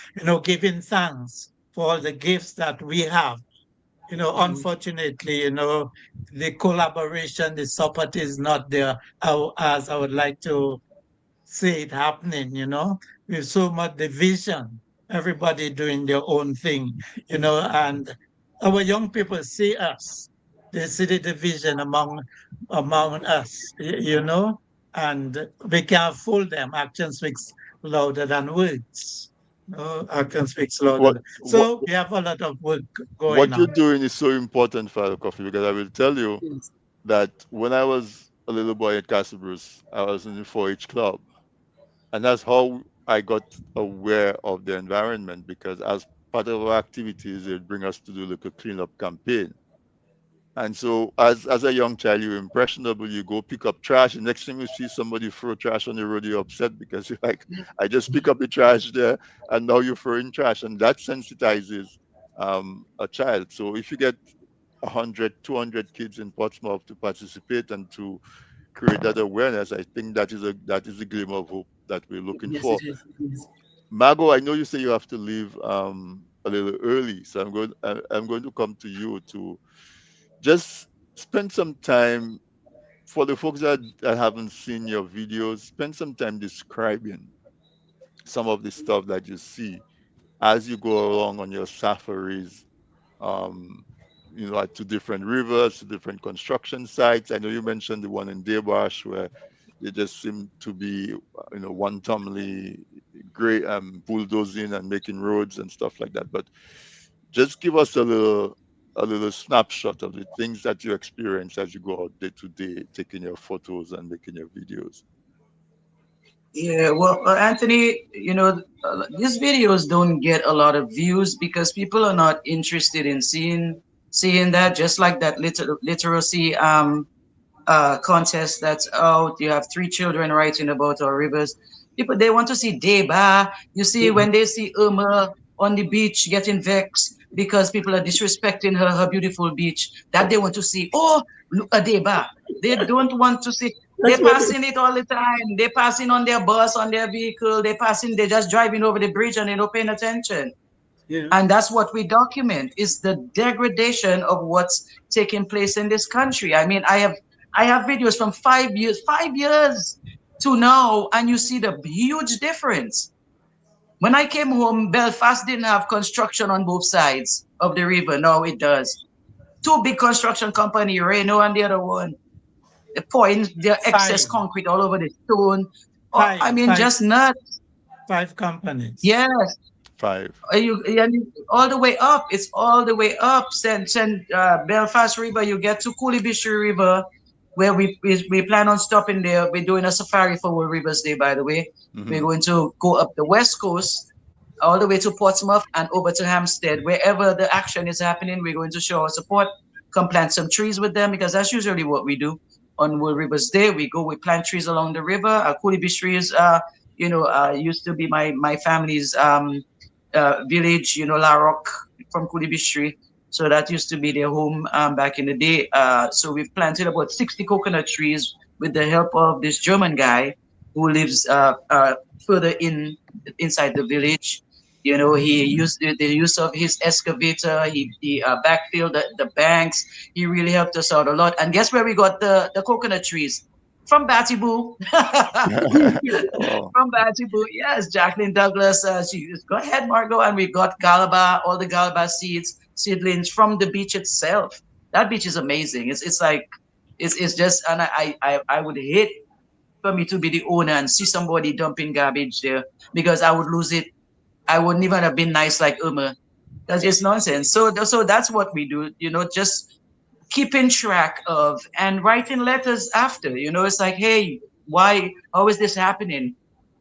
giving thanks for all the gifts that we have. Unfortunately, the collaboration, the support is not there as I would like to see it happening, with so much division, everybody doing their own thing, and our young people see us. They see the division among us, and we can't fool them. Action speaks louder than words. No, action speaks louder. What what So we have a lot of work going what you're on. doing is so important, Father Coffee, because I will tell you Yes. that when I was a little boy at Castle Bruce, I was in the 4-H club, and that's how I got aware of the environment. Because as part of our activities, they bring us to do like a cleanup campaign. And so, as a young child, you're impressionable. You go pick up trash, and next time you see somebody throw trash on the road, you're upset because you're like, "I just pick up the trash there, and now you're throwing trash," and that sensitizes a child. So, if you get 100, 200 kids in Portsmouth to participate and to create that awareness, I think that is a glimmer of hope that we're looking Yes, for. it is. It is. Margot, I know you say you have to leave a little early, so I'm going to come to you to just spend some time for the folks that haven't seen your videos. Spend some time describing some of the stuff that you see as you go along on your safaris. Um, to different rivers, to different construction sites. I know you mentioned the one in Debash where they just seem to be, wantonly great, bulldozing and making roads and stuff like that. But just give us a little snapshot of the things that you experience as you go out day to day, taking your photos and making your videos. Yeah, well, Anthony, these videos don't get a lot of views because people are not interested in seeing that. Just like that literacy contest that's out. You have three children writing about our rivers. People they want to see Deba. You see Yeah. when they see Irma. on the beach getting vexed because people are disrespecting her beautiful beach that they want to see. Oh, look at Deba. They don't want to see. They're That's what it is. passing it all the time. They're passing on their bus, on their vehicle. They're passing. They're just driving over the bridge and they're not paying attention. Yeah. And that's what we document is the degradation of what's taking place in this country. I mean, I have videos from 5 years to now, and you see the huge difference. When I came home, Belfast didn't have construction on both sides of the river. Now it does. Two big construction company, Reno and the other one, they pouring their excess Five, concrete all over the stone. Oh, five, I mean, five, just nuts. five companies. Yes, 5. all the way up. It's all the way up. Send Belfast River. You get to Coolibishy River, where we plan on stopping there. We're doing a safari for World Rivers Day, by the way. We're Hmm. going to go up the west coast all the way to Portsmouth and over to Hampstead. Wherever the action is happening, we're going to show our support. Come plant some trees with them because that's usually what we do on World Rivers Day. We plant trees along the river. Coolibishy trees, used to be my family's village, La Rock from Coolibishy. So that used to be their home back in the day. So we've planted about 60 coconut trees with the help of this German guy who lives further inside the village. He used the use of his excavator. He backfilled the banks. He really helped us out a lot. And guess where we got the coconut trees? From Batty Boo. Oh, From Batty Boo. Yes, Jacqueline Douglas. Go ahead, Margot. And we got Galaba, all the Galaba seedlings from the beach itself. That beach is amazing. It's like it's just, and I would hate for me to be the owner and see somebody dumping garbage there because I would lose it. I wouldn't even have been nice like Uma. That's just nonsense. So that's what we do. Just keeping track of and writing letters after. It's like, hey, why? How is this happening?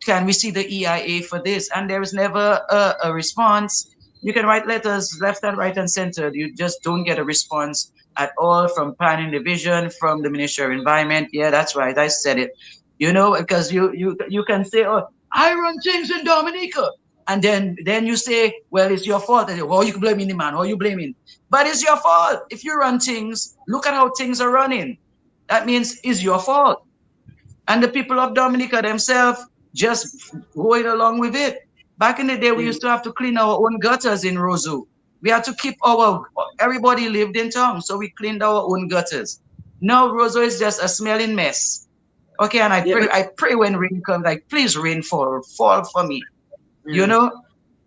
Can we see the EIA for this? And there is never a response. You can write letters left and right and center. You just don't get a response at all from planning division, from the Ministry of Environment. Yeah, that's right. I said it. Because you can say, oh, I run things in Dominica. And then you say, well, it's your fault. And oh, you can blame the man. Oh, you blaming. But it's your fault. If you run things, look at how things are running. That means it's your fault. And the people of Dominica themselves just going along with it. Back in the day, we Yeah. used to have to clean our own gutters in Roseau. We had to keep everybody lived in town, so we cleaned our own gutters. Now Roseau is just a smelling mess. Okay, and I Yeah, pray, but I pray when rain comes, like please rain fall for me. You yeah. know,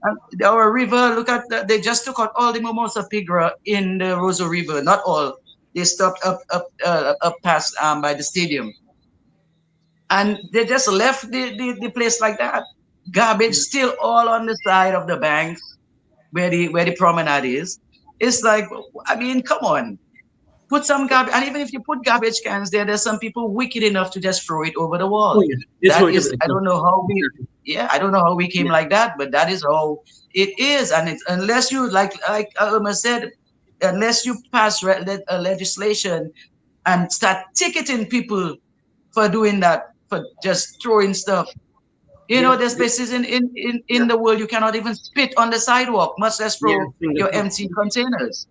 and our river, look at that. They just took out all the Mimosa pigra in the Roseau River. Not all. They stopped up past by the stadium, and they just left the place like that. Garbage Yeah. still all on the side of the banks where the promenade is. It's like, I mean, come on, put some garbage. And even if you put garbage cans there, there's some people wicked enough to just throw it over the Oh wall. yeah. They throw That it over is, the I cliff. don't know how we, Exactly. yeah, I don't know how we came Yeah. like that, but that is how it is. And it's unless you like Irma said, unless you pass legislation and start ticketing people for doing that, for just throwing stuff. Yeah. There's places in Yeah. the world you cannot even spit on the sidewalk, much less Yeah. throw Finger your food. empty containers.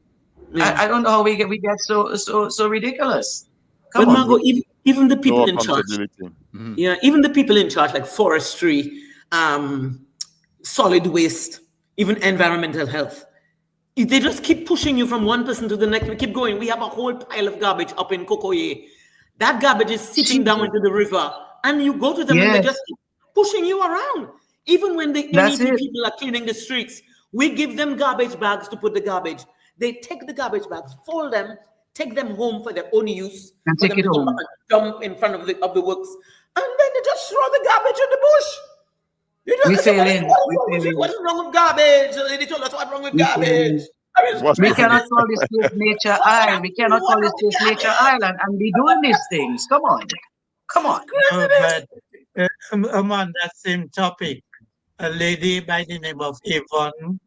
Yeah. I don't know how we get so ridiculous. But Come on. Margot, even the no people in charge, accountability. Hmm. yeah, even the people in charge, like forestry, um, solid waste, even environmental health, they just keep pushing you from one person to the next. We keep going. We have a whole pile of garbage up in Kokoye. That garbage is seeping down Jesus. into the river, and you go to them and they Yes, just keep pushing you around. Even when the that's NEP it. people are cleaning the streets, we give them garbage bags to put the garbage. They take the garbage bags, fold them, take them home for their own use, And for take them it to come back home. and dump in front of the works, and then they just throw the garbage in the bush. You We just say, what is, failing. what is We wrong with it? What failing. is wrong with garbage? They told us what's wrong with We garbage. failing. I mean, it's What's We wrong with cannot it? call this place nature what isle. happened? We cannot call What's this wrong with place nature garbage? island and be doing these things. Come on. Come It's on. craziness. But on that same topic, a lady by the name of Yvonne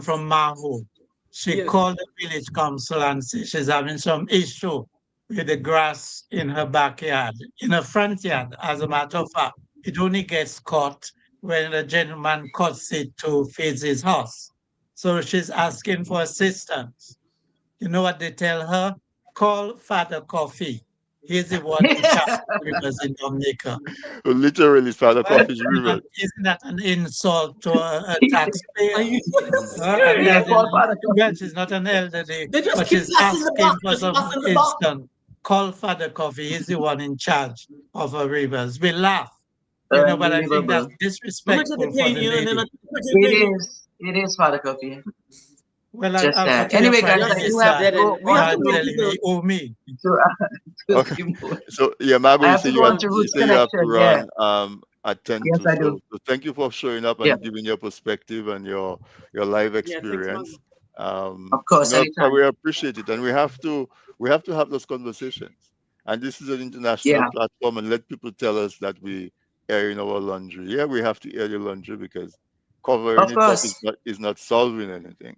from Mahu, she Yes. called the village council and said she's having some issue with the grass in her backyard, in her front yard. As a matter of fact, it only gets cut when a gentleman cuts it to feed his horse. So she's asking for assistance. You know what they tell her? Call Father Coffee. He's the one in charge of rivers in Dominica. Literally, Father Well, Coffee's river. isn't that an insult to a Are taxpayer? you Mhm. An Yeah, call elderly, Father well, Coffee. she's not an elderly, they just but keep she's passing the asking buck, for just some passing the buck. instant. Call Father Coffee. He's the one in charge of our rivers. We laugh, but I think that's Unbelievable. How much are they disrespectful for paying the you? And then how lady. much are they It paying you? is. It is Father Coffee. Well, Just I'll that. cut to your Anyway, guys, prime I do Justice have is to minister dead go end. We have on to know telling people. me, oh, me. to to Okay. Kimbo. So yeah, Margot, I you have say to you go have on to you Roots say you have to Connection. Yeah. run at ten Yes, to. I do. So thank you for showing up Yeah. and giving your perspective and your life Yeah, thanks, experience. Margaret. Of course, We anytime. appreciate it, and we have to have those conversations. And this is an international Yeah. platform, and let people tell us that we air in our laundry. Yeah, we have to air your laundry because covering Of it up course. is not solving anything.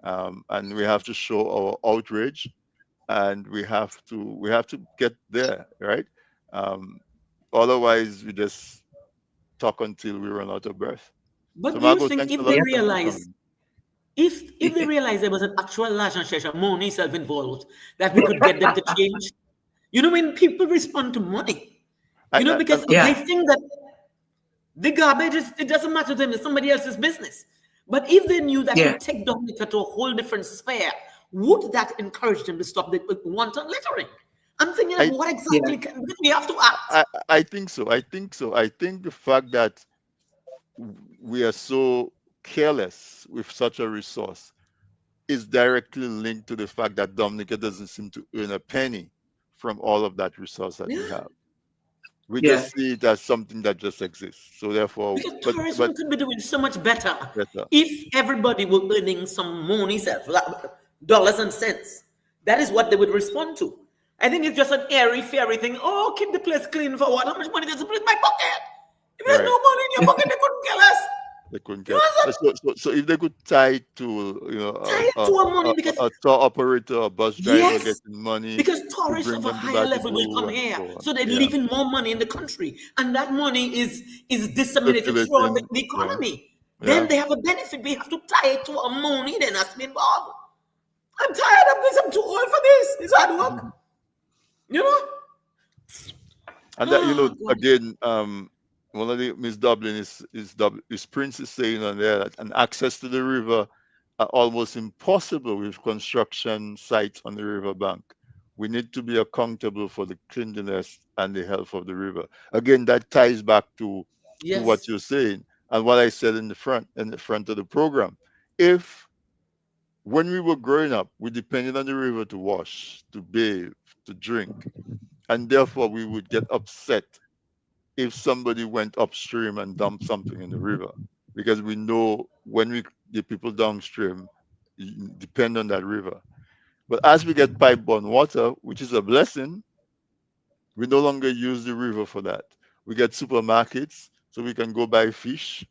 And we have to show our outrage, and we have to get there, right? Um, Otherwise, we just talk until we run out of breath. But So, do you Margot, think thanks a if they lot. Yes. Thanks for realize coming. if they realize there was an actual relationship, money self involved, that we could get them to change? When people respond to money, I, I, and because they Yeah. think that the garbage it doesn't matter to them, it's somebody else's business. But if they knew that Yeah. could take Dominica to a whole different sphere, would that encourage them to stop the wanton littering? I'm thinking like, I, what Yeah. exactly can we have to act? I think so. I think so. I think the fact that we are so careless with such a resource is directly linked to the fact that Dominica doesn't seem to earn a penny from all of that resource that we Yeah. have. We Yeah. just see it as something that just exists. So therefore, Because but tourism could be doing so much better better, if everybody were earning some money, dollars and cents. That is what they would respond to. I think it's just an airy fairy thing. Oh, keep the place clean for what? How much money does it put in my pocket? If there's right? no money in your pocket, they couldn't kill us. They couldn't You get. know, So if they could tie it to tie it to our money because a tour operator or bus driver yes, getting money because to tourists bring of a them to higher level will Badibu come and here, so on. so they're Yeah, leaving more money in the country, and that money is disseminated throughout circulating. the Yeah, economy. Then yeah. they have a benefit. We have to tie it to our money. Then has to be involved. I'm tired of this. I'm too old for this. It's hard work. You know? And that Oh God. again, one of the Miss Dublin is Prince is saying on there that an access to the river are almost impossible with construction sites on the river bank. We need to be accountable for the cleanliness and the health of the river. Again, that ties back to what Yes. you're saying and what I said in the front of the program. If when we were growing up, we depended on the river to wash, to bathe, to drink, and therefore we would get upset if somebody went upstream and dumped something in the river because we know when the people downstream depend on that river. But as we get pipe-borne water, which is a blessing, we no longer use the river for that. We get supermarkets, so we can go buy fish.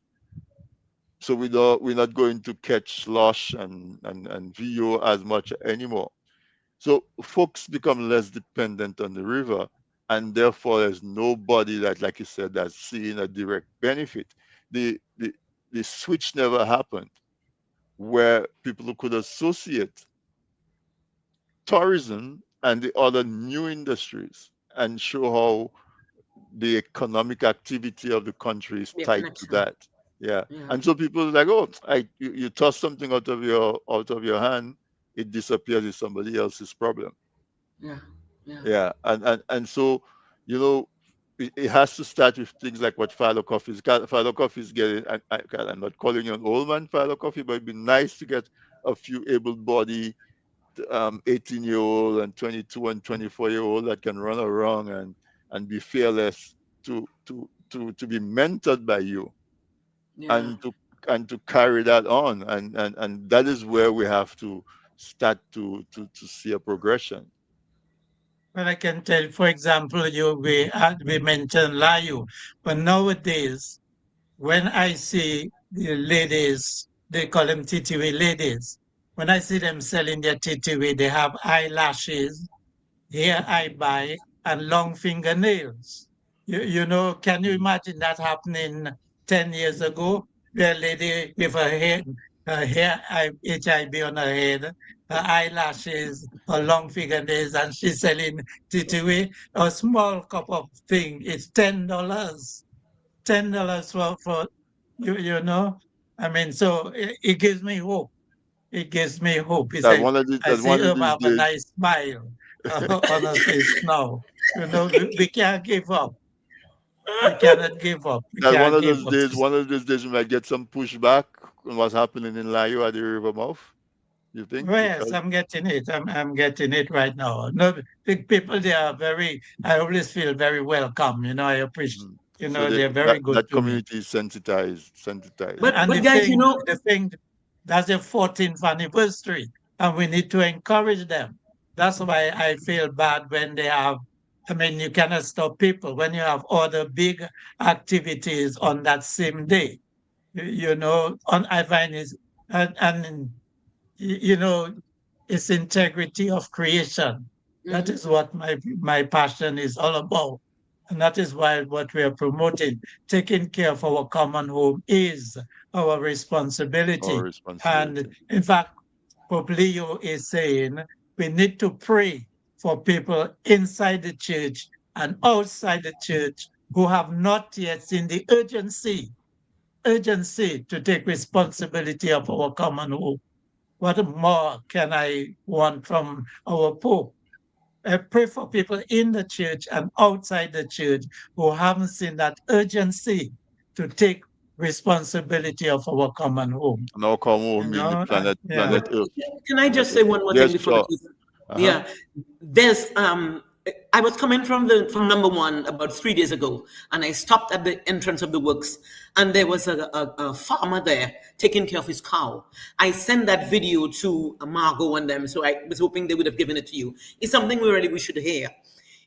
So we're not going to catch lush and VO as much anymore. So folks become less dependent on the river, and therefore there's nobody that, like you said, that's seeing a direct benefit. The the the switch never happened where people could associate tourism and the other new industries and show how the economic activity of the country is Be a tied to connection. that. Yeah. Yeah. And so people are like, oh, you toss something out of your hand, it disappears. It's somebody else's problem. Yeah. Yeah. Yeah, and so you know it has to start with things like what Philo Coffee is. Philo Coffee is getting. I'm not calling you an old man, Philo Coffee, but it'd be nice to get a few able-bodied 18-year-old and 22 and 24-year-old that can run around and be fearless to be mentored by you Yeah. and to carry that on and that is where we have to start to see a progression. Well, I can tell, for example, we mentioned Layu, but nowadays, when I see the ladies, they call them TTW ladies. When I see them selling their TTW, they have eyelashes, hair I buy, and long fingernails. Can you imagine that happening 10 years ago, where a lady with HIV on her head, her eyelashes, her long fingernails, and she's selling titiwi. A small cup of thing is $10. $10 for you know. I mean, so it gives me hope. It gives me hope. He That said, one of the, I that see one of her these have a days, nice smile on her face now. We can't give up. We cannot give up. We that can't give up. one of those days we might get some pushback on what's happening in Layo at the river mouth. You think? Yes, Because I'm getting it. I'm getting it right now. No, the people, they are very, I always feel very welcome. I appreciate, mhm. So they're that very good that to me. community is sensitized. But And but guys, the thing, that's the 14th anniversary, and we need to encourage them. That's why I feel bad when they have. I mean, you cannot stop people when you have other big activities on that same day. On I find is and you know, it's integrity of creation. That mhm, is what my passion is all about. And that is why what we are promoting, taking care of our common home is our Our responsibility. And responsibility. in fact, Pope Leo is saying we need to pray for people inside the church and outside the church who have not yet seen the urgency to take responsibility of our common home. What more can I want from our Pope? I pray for people in the church and outside the church who haven't seen that urgency to take responsibility of our common home. And our common home being the Yeah. but planet Earth. can I just Planet say Earth. one more thing Yes, before I sure. close? Uh-huh. Yeah, there's I was coming from number one about 3 days ago, and I stopped at the entrance of the works, and there was a farmer there taking care of his cow. I sent that video to Margot and them, so I was hoping they would have given it to you. It's something we should hear.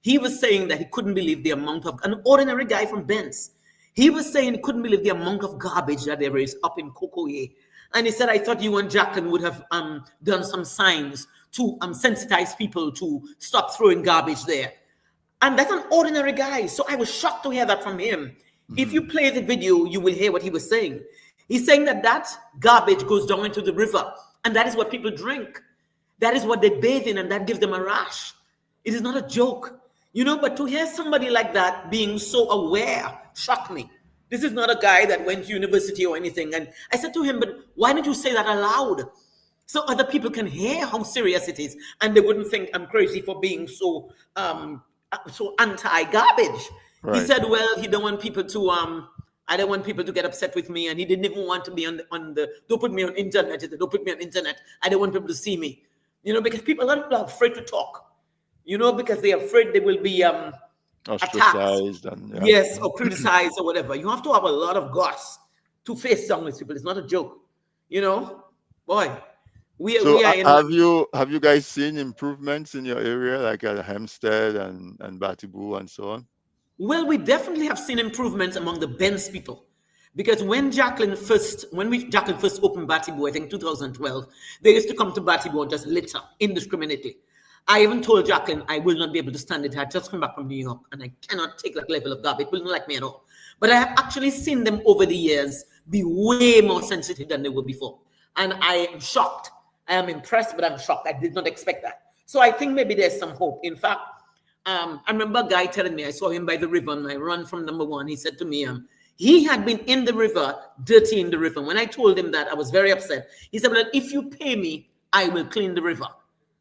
He was saying that he couldn't believe the amount of an ordinary guy from Benz. He was saying he couldn't believe the amount of garbage that there is up in Kokoye. And he said, I thought you and Jacqueline would have done some signs to sensitize people to stop throwing garbage there. And that's an ordinary guy. So I was shocked to hear that from him. If you Hmm. play the video, you will hear what he was saying. He's saying that that garbage goes down into the river, and that is what people drink. That is what they bathe in, and that gives them a rash. It is not a joke. But to hear somebody like that being so aware shocked me. This is not a guy that went to university or anything. And I said to him, but why don't you say that aloud? So other people can hear how serious it is, and they wouldn't think I'm crazy for being so anti-garbage. He Right. said, well, he don't want people to I don't want people to get upset with me, and he didn't even want to be on the don't put me on internet. He said, don't put me on internet. I don't want people to see me. Because a lot of people are afraid to talk. Because they're afraid they will be attacked, Ostracized and yeah. yes, or criticized or whatever. You have to have a lot of guts to face down with people. It's not a joke. Boy, we So we are in. have you guys seen improvements in your area, like at Hempstead and Batibu and so on? Well, we definitely have seen improvements among the Benz people. Because Jacqueline first opened Batibo, I think 2012, they used to come to Batibo and just litter indiscriminately. I even told Jacqueline I will not be able to stand it. I had just come back from New York and I cannot take that level of garbage. It will not like me at all. But I have actually seen them over the years be way more sensitive than they were before. And I am shocked. I am impressed, but I'm shocked. I did not expect that. So I think maybe there's some hope. In fact, I remember a guy telling me, I saw him by the river on my run from number one. He said to me, he had been in the river, dirty in the river. When I told him that, I was very upset. He said, well, if you pay me, I will clean the river.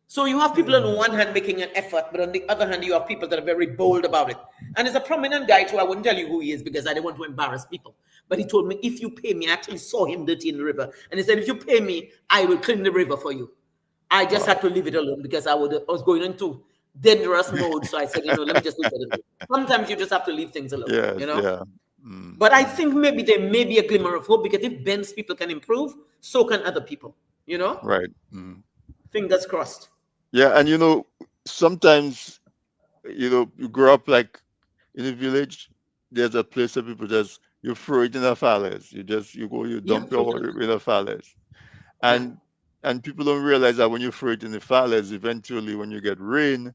So you have people on one hand making an effort, but on the other hand, you have people that are very bold about it. And it's a prominent guy too. I wouldn't tell you who he is because I don't want to embarrass people. But he told me, if you pay me, I actually saw him dirty in the river. And he said, if you pay me, I will clean the river for you. I just Wow. had to leave it alone because I was going into dangerous mode. So I said, let me just leave it alone. Sometimes you just have to leave things alone. Yes, yeah. Mm, But I mm. think maybe there may be a glimmer of hope because if Ben's people can improve, so can other people. Right. Mm. Fingers crossed. Yeah, and sometimes you grow up like in a village. There's a place where people just you throw it in the fallers. You go you Yeah, dump your totally. water in the fallers, Yeah, and people don't realize that when you throw it in the fallers, eventually when you get rain,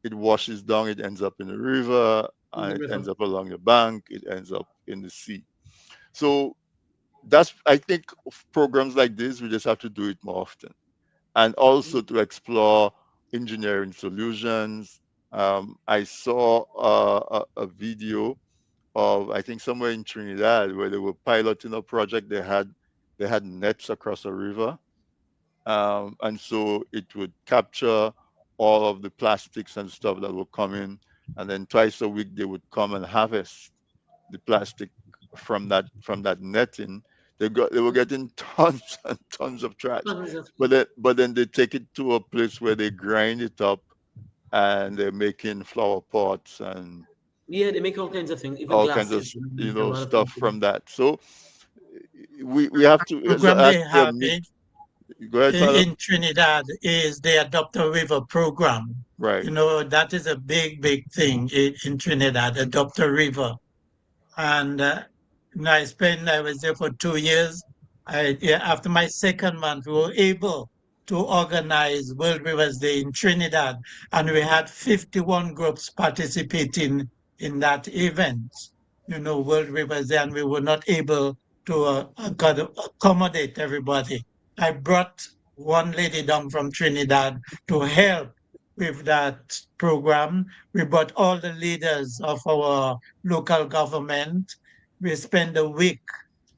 it washes down. It ends up in the river, in and the it river. ends up along the bank. It ends up in the sea. So that's, I think, programs like this, we just have to do it more often, and also to explore engineering solutions. I saw a video of, I think, somewhere in Trinidad, where they were piloting a project. They had nets across a river, and so it would capture all of the plastics and stuff that would come in, and then twice a week they would come and harvest the plastic from that netting. They were getting tons and tons of trash, Tons of, but then they take it to a place where they grind it up, and they're making flower pots and yeah, they make all kinds of things, even all kinds of glasses. They make a lot of stuff things. from that. So we have to, so Program they actually a have meet. Go ahead, Father. in Trinidad is the Adopt a River program. Right. You know, that is a big, big thing in Trinidad, Adopt a River. And I was there for 2 years. Yeah, after my second month, we were able to organize World Rivers Day in Trinidad, and we had 51 groups participating in that event. You know, World Rivers Day, and we were not able to accommodate everybody. I brought one lady down from Trinidad to help with that program. We brought all the leaders of our local government. We spent a week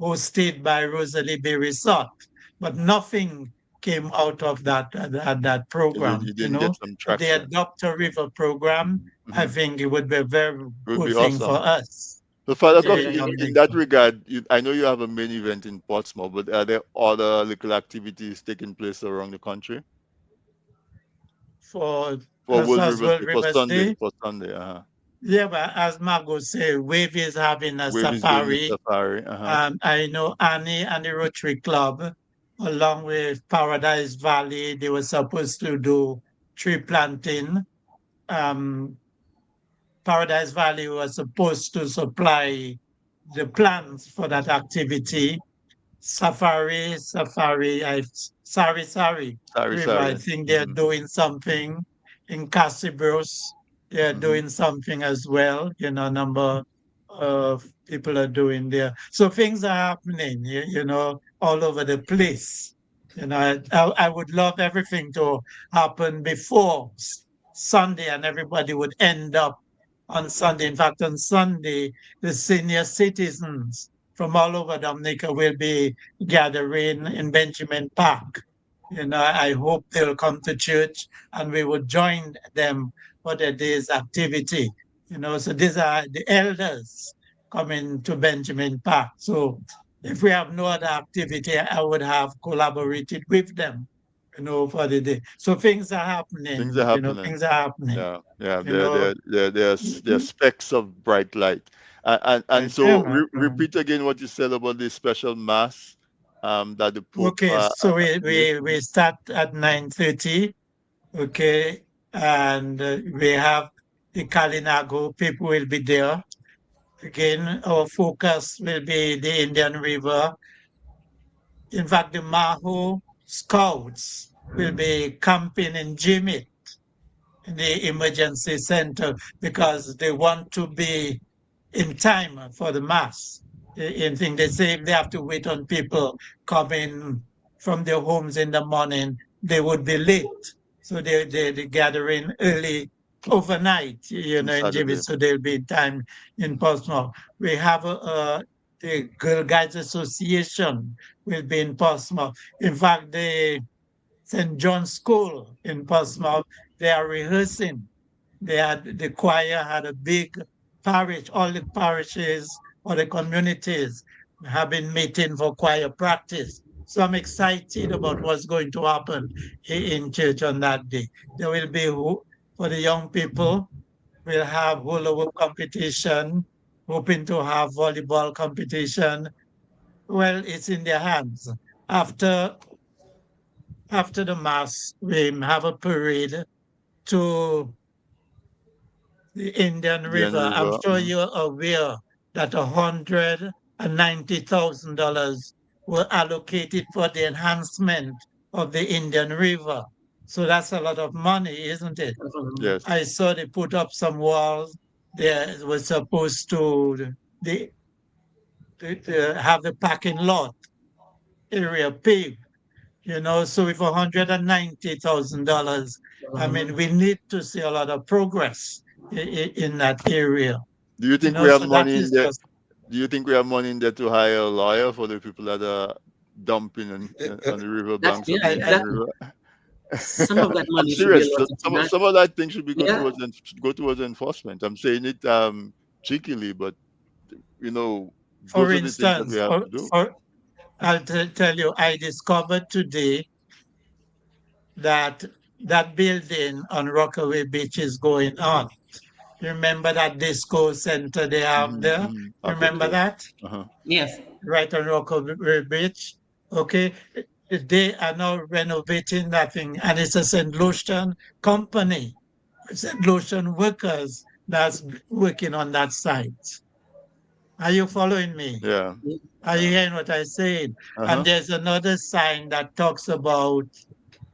hosted by Rosalie Bay Resort, but nothing came out of that program. You You didn't get know, some the traction. Adopt a River program, I Hmm. think it would be a very It would good be thing for awesome. us So, Father here Coffee, in Yeah, in Dominica. that regard, I know you have a main event in Portsmouth, but are there other little activities taking place around the country For for World as Rivers World Day, for Rivers Sunday, Day. for Sunday? Uh-huh. Yeah, but as Margot said, Wave is having a Wave is doing the safari. safari. Uh-huh. I know Annie and the Rotary Club, along with Paradise Valley, they were supposed to do tree planting. Um, Paradise Valley was supposed to supply the plants for that activity. Sari Sorry, River. I sorry. think they're Hmm. doing something in Casibros. They're Hmm. doing something as well. You know, number of people are doing there. So things are happening. You know, all over the place. You know, I would love everything to happen before Sunday, and everybody would end up on Sunday. In fact, on Sunday, the senior citizens from all over Dominica will be gathering in Benjamin Park. You know, I hope they'll come to church and we will join them for the day's activity. You know, so these are the elders coming to Benjamin Park. So if we have no other activity, I would have collaborated with them, you know, for the day. So things are Things are happening, you know, happening. things are happening, Yeah, yeah. you There, know. there, there, there's specks of bright light, and so repeat again what you said about the special mass, that the Pope. Okay, so Yes. we start at 9:30. Okay, and we have the Kalinago. People will be there. Again, our focus will be the Indian River. In fact, the Maho Scouts will be camping in Jimmy, in the emergency center, because they want to be in time for the mass. In thing they say if they have to wait on people coming from their homes in the morning, they would be late. So they gather in early overnight, you On know, in Jimmy, Saturday. so they'll be in time in Portsmouth. We have the Girl Guides Association will be in Portsmouth. In fact, the St. John's School in Portsmouth, they are rehearsing. The choir had a big parish, all the parishes or the communities have been meeting for choir practice. So I'm excited about what's going to happen in church on that day. There will be, for the young people, we'll have hula hoop competition, hoping to have volleyball competition. Well, it's in their hands. After after the mass, we have a parade to the Indian Indian River. I'm River. sure you're aware that $190,000 were allocated for the enhancement of the Indian River. So that's a lot of money, isn't it? Yes. I saw they put up some walls. They were supposed to, the to have the parking lot area paved. So with $190,000, I mean, we need to see a lot of progress in that area. Do you think we have So that money in is there? just Do you think we have money in there to hire a lawyer for the people that are dumping on the river That's banks of yeah, the Indian exactly. River? Some of that I'm money should be serious. allotted to that. Some of that thing should be Yeah. should go towards enforcement. I'm saying it cheekily, but you know, for those are the things that we instance, have to do. I'll tell you, I discovered today that that building on Rockaway Beach is going on. Remember that disco center they have Hmm, there? hmm. Remember Hotel. that? Uh-huh. Yes. Right on Rockaway Beach. Okay. They are now renovating that thing, and it's a St. Lucian company, St. Lucian workers that's working on that site. Are you following me? Yeah. Are you Yeah. hearing what I'm saying? And Uh-huh. there's another sign that talks about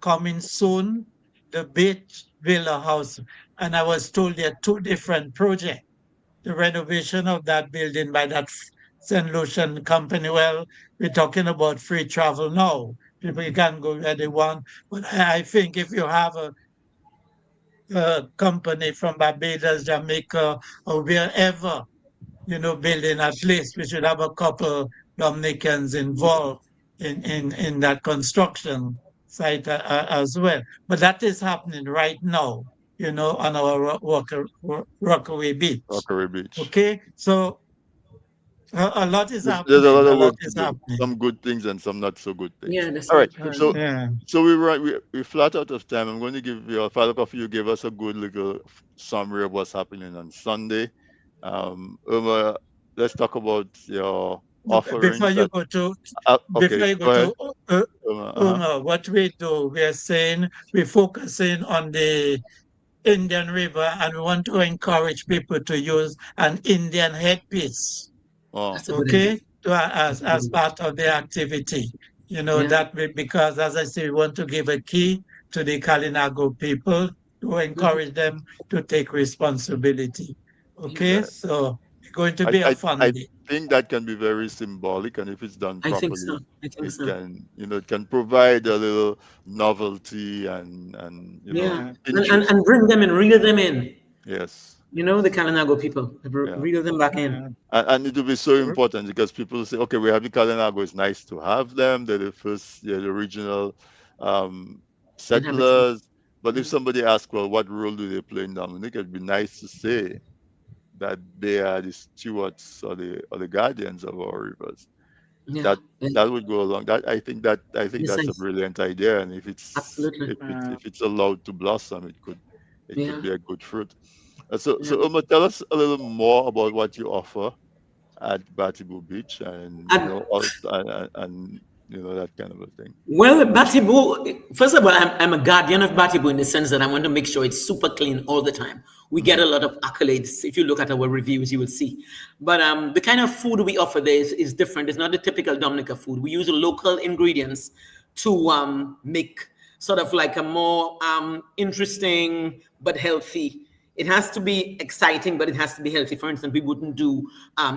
coming soon, the Beach Villa House. And I was told there are two different projects. The renovation of that building by that St. Lucian company. Well, we're talking about free travel now. People can go where they want. But I think if you have a company from Barbados, Jamaica, or wherever, building at least, we should have a couple Dominicans involved in that construction site as well. But that is happening right now, on our Rockaway Beach. Rockaway Beach. Okay, so a lot is There's a happening. lot A of lot work to is do. happening. Some good things and some not so good things. Yeah, that's All right. right. Yeah. So we flat out of time. I'm going to give you Father Coffee. You gave us a good little summary of what's happening on Sunday. Uma, let's talk about your Before offerings. you go to Okay, before you go go ahead. to Uh-huh. what we do, we are saying we're focusing on the Indian River, and we want to encourage people to use an Indian headpiece, Oh, That's a good idea. okay, as part of the activity. Yeah. Because, as I say, we want to give a key to the Kalinago people to Mhm. encourage them to take responsibility. Yeah. Okay, right. so it's going to I, be a I fun I day. think that can be very symbolic, and if it's done I think so. properly, I think it so. can it can provide a little novelty and Yeah. Yeah. interest. And bring them in, reel them in. Yes, The yes, Kalinago people, yeah. reel them back in. Yeah. And it will be so important because people say, okay, we have the Kalinago. It's nice to have them. They're the first, they're the original um, Inhabitant. settlers. But if somebody asks, well, what role do they play in Dominica? It'd be nice to say that they are the stewards or the guardians of our rivers. Yeah. That that would go along. I think Yes, that's a brilliant idea. And absolutely. if it's allowed to blossom, it could Yeah. be a good fruit. Yeah. So Uma, tell us a little more about what you offer at Batibu Beach, and And also and that kind of a thing. well, Batibu, first of all, I'm a guardian of Batibu in the sense that I want to make sure it's super clean all the time. We get Hmm. a lot of accolades. If you look at our reviews, you will see. But the kind of food we offer there is different. It's not the typical Dominica food. We use local ingredients to make sort of like a more interesting but healthy. It has to be exciting, but it has to be healthy. For instance, we wouldn't do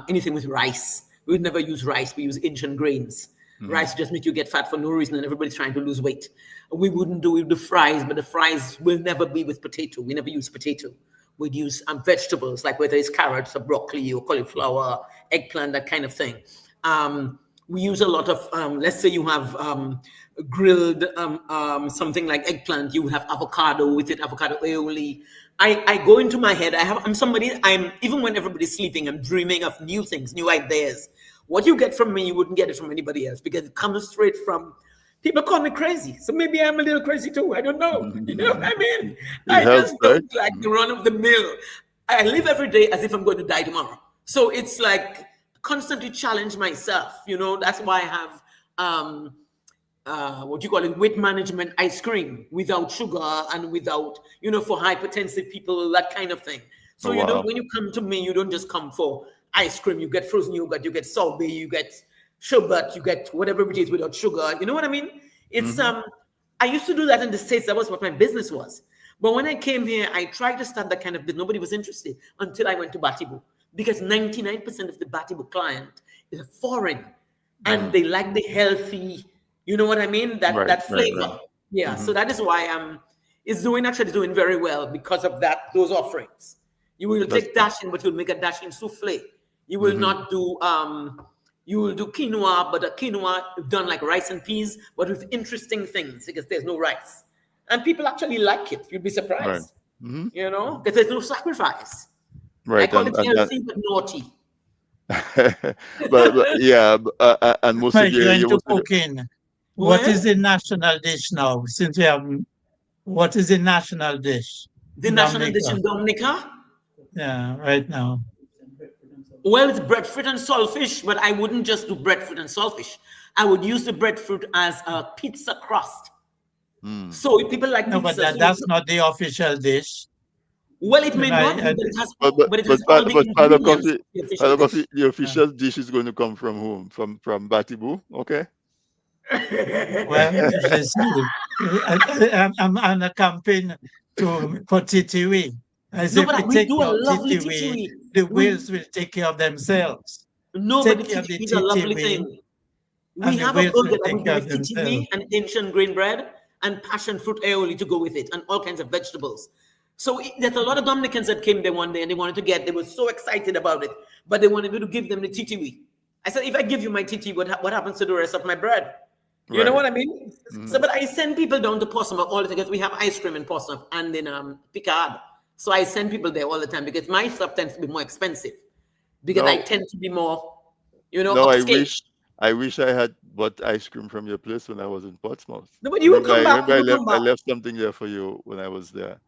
anything with rice. We would never use rice. We use ancient grains. Hmm. Rice just make you get fat for no reason, and everybody's trying to lose weight. We wouldn't do the fries, but the fries will never be with potato. We never use potato. We'd use vegetables, like whether it's carrots or broccoli or cauliflower, eggplant, that kind of thing. We use a lot of, let's say you have grilled something like eggplant, you have avocado with it, avocado aioli. I go into my head, even when everybody's sleeping, I'm dreaming of new things, new ideas. What you get from me, you wouldn't get it from anybody else because it comes straight from people call me crazy. So maybe I'm a little crazy too. I don't know. You know what I mean? It I helps, just right? don't like the run of the mill. I live every day as if I'm going to die tomorrow. So it's like constantly challenge myself. That's why I have what you call it, weight management ice cream without sugar and without, for hypertensive people, that kind of thing. So Oh, wow. when you come to me, you don't just come for ice cream. You get frozen yogurt, you get sorbet, you get sherbet, you get whatever it is without sugar. You know what I mean? It's Hmm. I used to do that in the States. That was what my business was. But when I came here, I tried to start that kind of business. Nobody was interested until I went to Batibu. because 99% of the Batibu client is foreign, and Mm-hmm. they like the healthy, you know what I mean? Right, That right, right. flavor. Yeah. Mm-hmm. So that is why it's doing very well because of those offerings. You will That's take good. dashing, but you'll make a dashing souffle. You will Mm-hmm. not do you will do quinoa, but a quinoa done like rice and peas, but with interesting things because there's no rice. And people actually like it. You'd be Right. surprised, Mm-hmm. because there's no sacrifice. I Right, call it and healthy but naughty. but yeah, and most of Right, you're you into most of cooking. What is Well, the national dish now? Since we have, what is the national dish the in national dish Dominica? in Dominica, Yeah, right now. well, it's breadfruit and saltfish, but I wouldn't just do breadfruit and saltfish. I would use the breadfruit as a pizza crust. mm. So if people like No, but pizza, so that's not the official dish. well, it You may know, not be, I, but it has all the But ingredients of the official Father dish. Coffee, the official dish is going to come from whom? From Batibu, okay? well, if they say, I'm on a campaign for TTV. As No, if but we we take do a care of lovely TTV, titiri. the We whales will take care of themselves. No, but the Take care of the titiri is a lovely TTV, thing. We and the have a whales will burger that we take do care of with themselves. titiri and ancient grain bread and passion fruit aioli to go with it, and all kinds of vegetables. So there's a lot of Dominicans that came there one day and they wanted to they were so excited about it, but they wanted me to give them the titiri. I said, if I give you my titiri, what happens to the rest of my bread? You know Right. what I mean? So, Mm. but I send people down to Portsmouth all the time because we have ice cream in Portsmouth and in Picard. So I send people there all the time because my stuff tends to be more expensive because I No, tend to be more, no, upscale. I wish I had bought ice cream from your place when I was in Portsmouth. No, but you will come back. Remember You will come I back. left something there for you when I was there.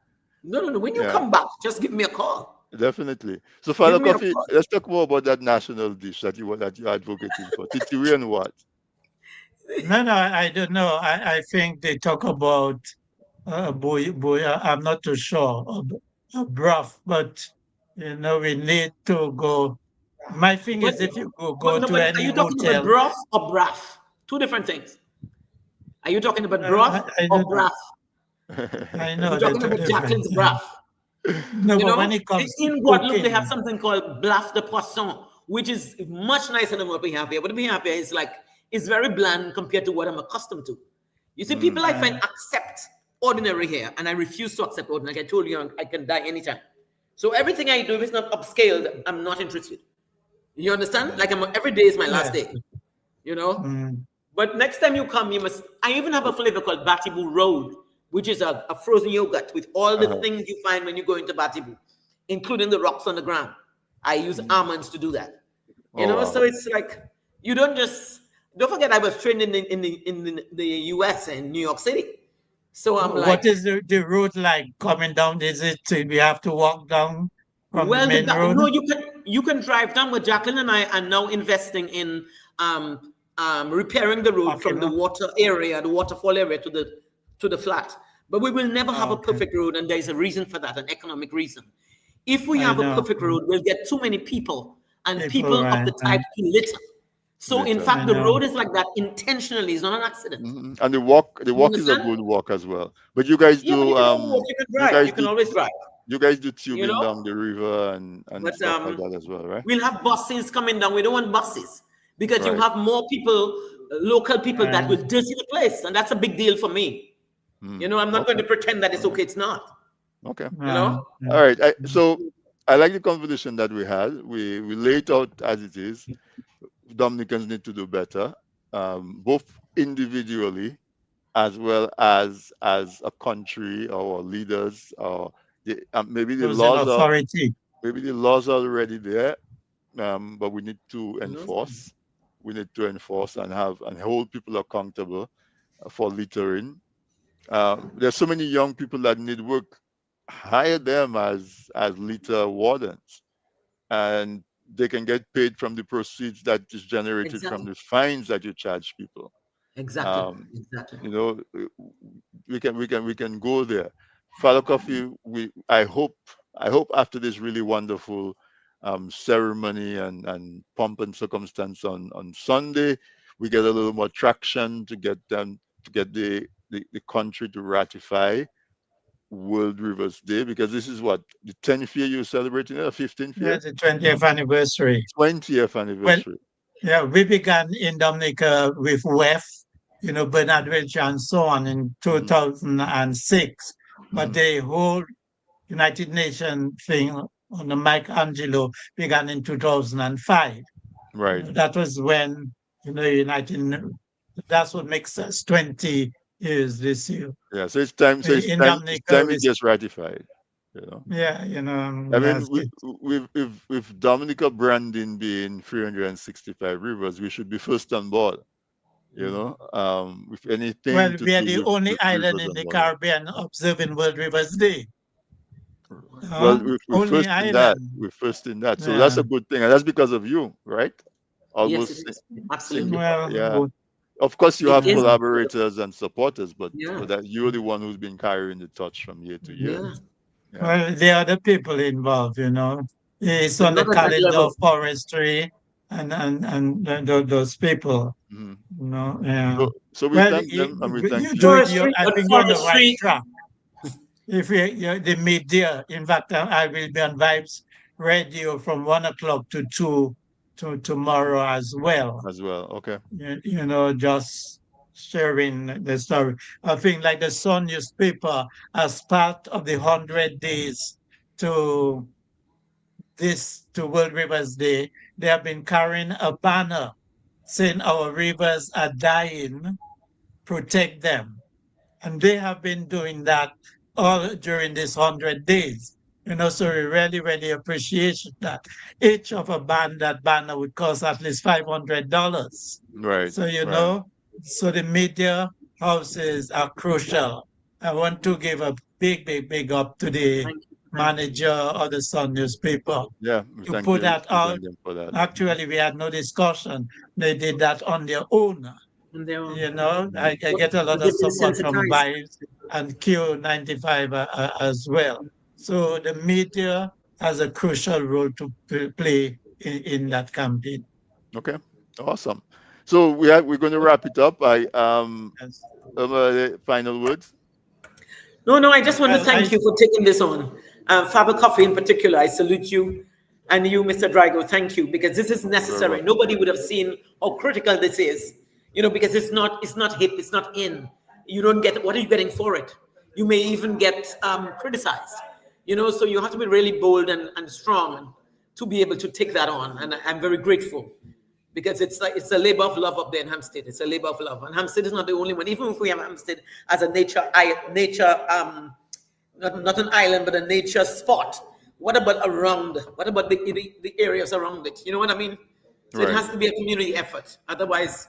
No, no, no. When you Yeah, come back, just give me a call. definitely. So Give Father me a Coffee, call. let's talk more about that national dish that you're advocating for. Titiri and what? No, no, I don't know. I think they talk about I'm not too sure. Broth, but we need to go. My thing But, is, if you but go no, to but are any you talking about hotel, broth or brath? Two different things. Are you talking about broth I or don't know. brath? I You're know they're talking two about different Jacqueline's things. brath. No, but when it comes to In Guadeloupe, they have cooking, something called Blaf de Poisson, which is much nicer than what we have here. What we have here is like, it's very bland compared to what I'm accustomed to. You see, people Mm, I find accept ordinary here, and I refuse to accept ordinary. Like I told you, I can die anytime. So everything I do, if it's not upscaled, I'm not interested. You understand? Like every day is my last yes. day, you know? Mm. But next time you come, you must. I even have a flavor called Batibu Road, which is a frozen yogurt with all the uh-huh. things you find when you go into Batibu, including the rocks on the ground. I use Mm. almonds to do that. Oh So wow. it's like you don't forget I was trained in the US and New York City. So I'm What like, is the road like coming down? Is it we have to walk down from the well, main road? no, you can drive down, but Jacqueline and I are now investing in repairing the road from Parking the lot? water area, the waterfall area to the flat. But we will never have a Okay, perfect road, and there's a reason for that, an economic reason. If we I have a know. perfect road, we'll get too many people and People, people of right, the type to litter. So in Later. fact, I the know. road is like that intentionally. It's not an accident. Mhm. And the You walk is a understand? good walk as well. But you guys Yeah, but you do can always walk, you can you drive, guys you can do always drive. you guys do You tubing know. down the river and But stuff like that as well, right? we'll have buses coming down. We don't want buses because you Right. have more people, local people that Right. will dirty the place, and that's a big deal for me. Mm. I'm not going Okay. to pretend that it's All right. okay. It's not. Okay. You Right. know. All right. So I like the conversation that we had. We laid out as it is. Dominicans need to do better, both individually as well as a country or leaders or Those in authority. maybe the laws are already there, but we need to Mhm. enforce. We need to enforce and hold people accountable for littering. There's so many young people that need work. Hire them as litter wardens, and they can get paid from the proceeds that is generated from Exactly. the fines that you charge people. Exactly. Um, Exactly. you know, we can go there. Father Coffee, I hope after this really wonderful ceremony and pomp and circumstance on Sunday, we get a little more traction to get the country to ratify World Rivers Day? Because this is what, the 10th year you're celebrating it, or 15th Yeah, year? the 20th anniversary. 20th Well, anniversary. yeah, we began in Dominica with WEF, Bernard Welch and so on in Hmm. 2006. But Hmm. the whole United Nations thing on the Michelangelo began in 2005. Right. That was when, that's what makes us 20 years this year. Yeah. So it's time. So In it's Dominica, time it gets ratified. You know. yeah, I mean, yes, with Dominica branding being 365 rivers, we should be first on board. With anything well, to we are do the only with island rivers in and the water. Caribbean observing World Rivers Day. Well, we're Only first in that. island. We're first in that. So that's Yeah. a good thing, and that's because of you, right? Yes, it Almost is. Absolutely. single. Yeah. Well, Of course, you It have is. yeah. collaborators and supporters, but Yeah. that you're the one who's been carrying the torch from year to year. Yeah. Yeah. Well, there are the people involved. It's But on the not at that calendar of level. forestry and those people. Mhm. Yeah. So we Well, thank them and we you thank do you. it. Forestry, I but think you're on the right forestry. track. If the media, in fact, I will be on Vibes Radio from 1 o'clock to 2 to tomorrow as well. As well. Okay. Just sharing the story. I think like the Sun newspaper, as part of the 100 days to to World Rivers Day, they have been carrying a banner saying our rivers are dying, protect them. And they have been doing that all during these 100 days. So we really, really appreciate that. Each of a that banner would cost at least $500. Right. So, Right. so the media houses are crucial. I want to give a big, big, big up to the Thank you. Thank you. manager of the Sun newspaper Yeah. We to thank put you. that We out. thank them for that. Actually, we had no discussion. They did that on their own. And they are. Mhm. I get a lot But of they've been support from sensitized. Vibes and Q95 as well. So the media has a crucial role to play in that campaign. Okay. Awesome. So we're going to wrap it up. Yes. Final words. No, no, I just want to Well, thank you for taking this on. Faber Coffee in particular, I salute you. And you, Mr. Drago, thank you, because this is You're very necessary. welcome. Nobody would have seen how critical this is, because it's not hip, it's not in. You don't get, what are you getting for it? You may even get criticized, so you have to be really bold and strong to be able to take that on. And I'm very grateful because it's a labor of love up there in Hampstead. It's a labor of love, and Hampstead is not the only one. Even if we have Hampstead as a not an island but a nature spot. What about around? What about the areas around it? You know what I mean? So it Right. has to be a community effort. Otherwise,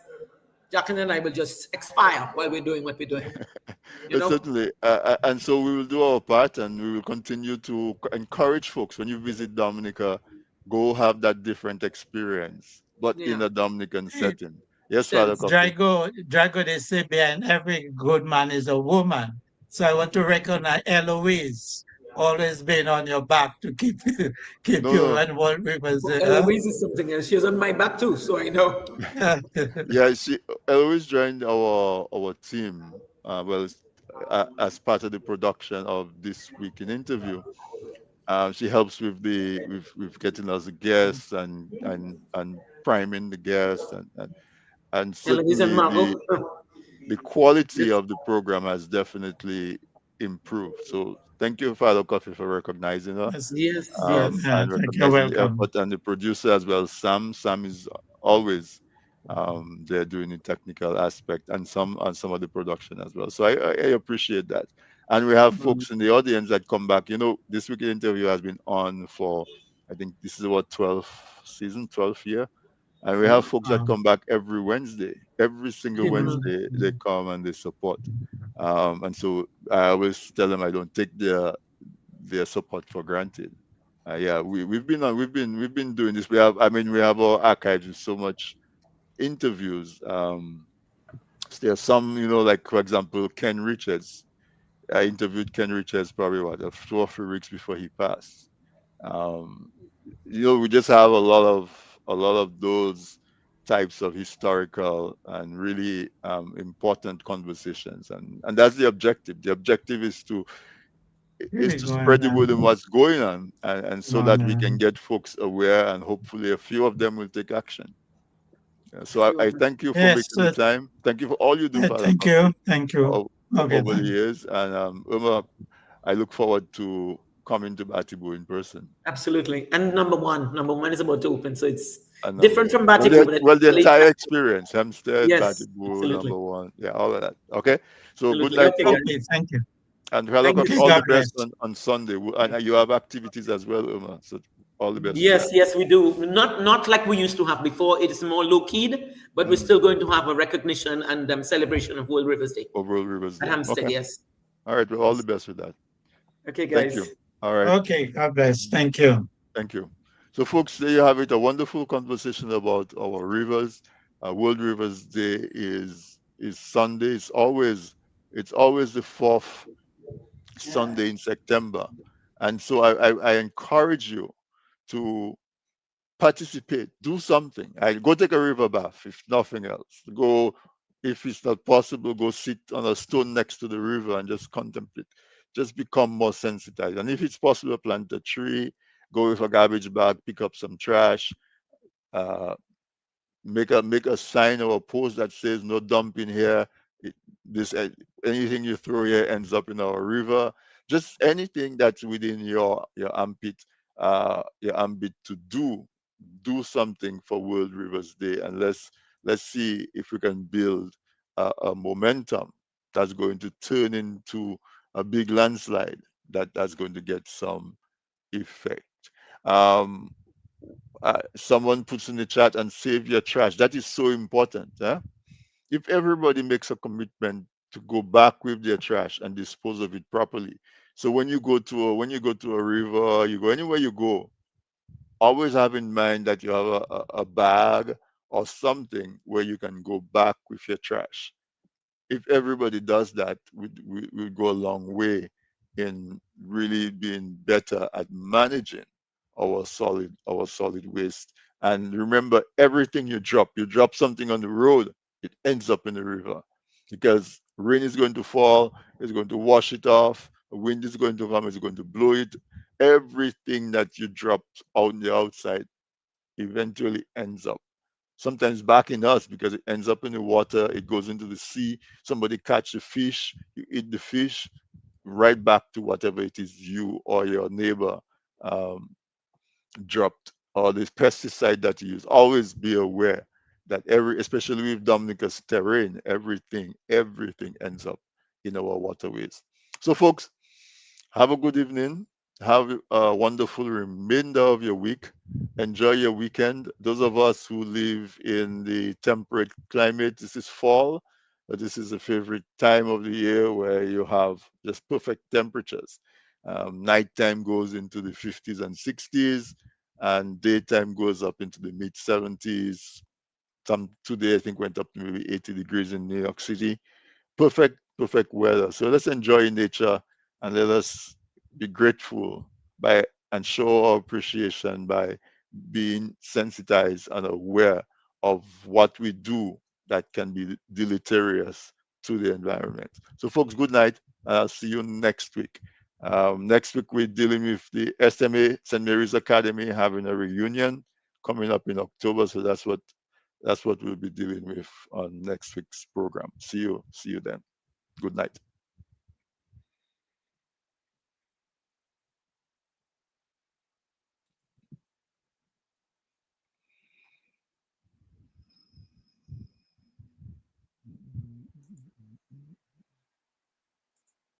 Jacqueline and I will just expire while we're doing what we're doing. You know? Certainly. And so we will do our part and we will continue to encourage folks when you visit Dominica, go have that different experience, but Yeah. in a Dominican Hey, setting. Yes, Father Sense. Coffee. Drago, they say behind every good man is a woman. So I want to recognize Eloise, always being on your back to keep keep No, you no. and what we was But Eloise is something else. She's on my back too, so I know. Yeah, Eloise joined our team, as part of the production of this week in interview. She helps with with getting us the guests and priming the guests and Eloise and certainly Margot. the quality of the program has definitely improved. So thank you, Father Coffee, for recognizing her, Yes, Yes, yes. and thank you. recognizing the Welcome. effort, and the producer as well. Sam is always there doing the technical aspect and some of the production as well. So I appreciate that. And we have Mm, folks in the audience that come back. This weekend interview has been on for, I think this is what, 12th year. And we have folks that wow. come back every Wednesday. Every single Mm, Wednesday, they mm. come and they support. And so I always tell them I don't take their support for granted. Yeah, we've been doing this. We have our archives with so much interviews. There are some, like for example, Ken Richards. I interviewed Ken Richards probably 2 or 3 weeks before he passed. Um, we just have a lot of those types of historical and really important conversations, and that's the objective. The objective is to really to going spread the word on on. what's going on, and so On that we can get folks aware, and hopefully a few of them will take action. Yeah, A so few I of them. thank you for yes, making the time. Thank you for all you do, Father thank you. Coffee, Thank you. Okay, over the then. years. And Uma, I look forward to coming to Batibu in person. Absolutely. And number one is about to open, so it's And number different one, from Batibu, but it's the a late entire night. experience, Hempstead, Yes, Batibu, absolutely. number one, yeah, all of that. Okay, so good Absolutely. night, Okay, folks, Okay, guys. thank you. and Father Thank you Coffee, Okay, all so the God much. best bless. on Sunday, and you have activities as well, Uma. So all the best for Yes, that. yes, we do. Not like we used to have before. It is more low keyed, but we're Mm. still going to have a recognition and celebration of World Rivers Day Overall Rivers at Day. Hampstead. Okay, Yes. all right. Well, all the best with that. Okay, Thank you. guys. All right. Okay, God bless. Thank you. Thank you. So, folks, there you have it. A wonderful conversation about our rivers. World Rivers Day is Sunday. It's always the fourth Sunday in September, and so I encourage you to participate. Do something. I go take a river bath if nothing else. Go, if it's not possible, go sit on a stone next to the river and just contemplate. Just become more sensitized. And if it's possible, plant a tree. Go with a garbage bag, pick up some trash. Uh, make a sign or a post that says no dumping here. It, this anything you throw here ends up in our river. Just anything that's within your ambit to do something for World Rivers Day, and let's see if we can build a momentum that's going to turn into a big landslide that's going to get some effect. Um, Someone puts in the chat and save your trash. That is so important. If everybody makes a commitment to go back with their trash and dispose of it properly. So when you go to a river, you go anywhere you go, always have in mind that you have a bag or something where you can go back with your trash. If everybody does that, we go a long way in really being better at managing our solid waste. And remember, everything you drop something on the road, it ends up in the river because rain is going to fall, it's going to wash it off. Wind is going to come, it's going to blow it. Everything that you drop out on the outside eventually ends up sometimes back in us because it ends up in the water, it goes into the sea, somebody catch the fish, you eat the fish, right back to whatever it is you or your neighbor um, dropped, or the pesticide that you use. Always be aware that especially with Dominica's terrain, everything ends up in our waterways. So folks, have a good evening. Have a wonderful remainder of your week. Enjoy your weekend. Those of us who live in the temperate climate, this is fall, but this is a favorite time of the year where you have just perfect temperatures. Nighttime goes into the 50s and 60s, and daytime goes up into the mid 70s. Some today, I think, went up to maybe 80 degrees in New York City. Perfect weather. So let's enjoy nature and let us be grateful by and show our appreciation by being sensitized and aware of what we do that can be deleterious to the environment. So folks, good night. I'll see you next week. Next week we're dealing with the SMA St. Mary's Academy having a reunion coming up in October. So that's what we'll be dealing with on next week's program. See you then. Good night.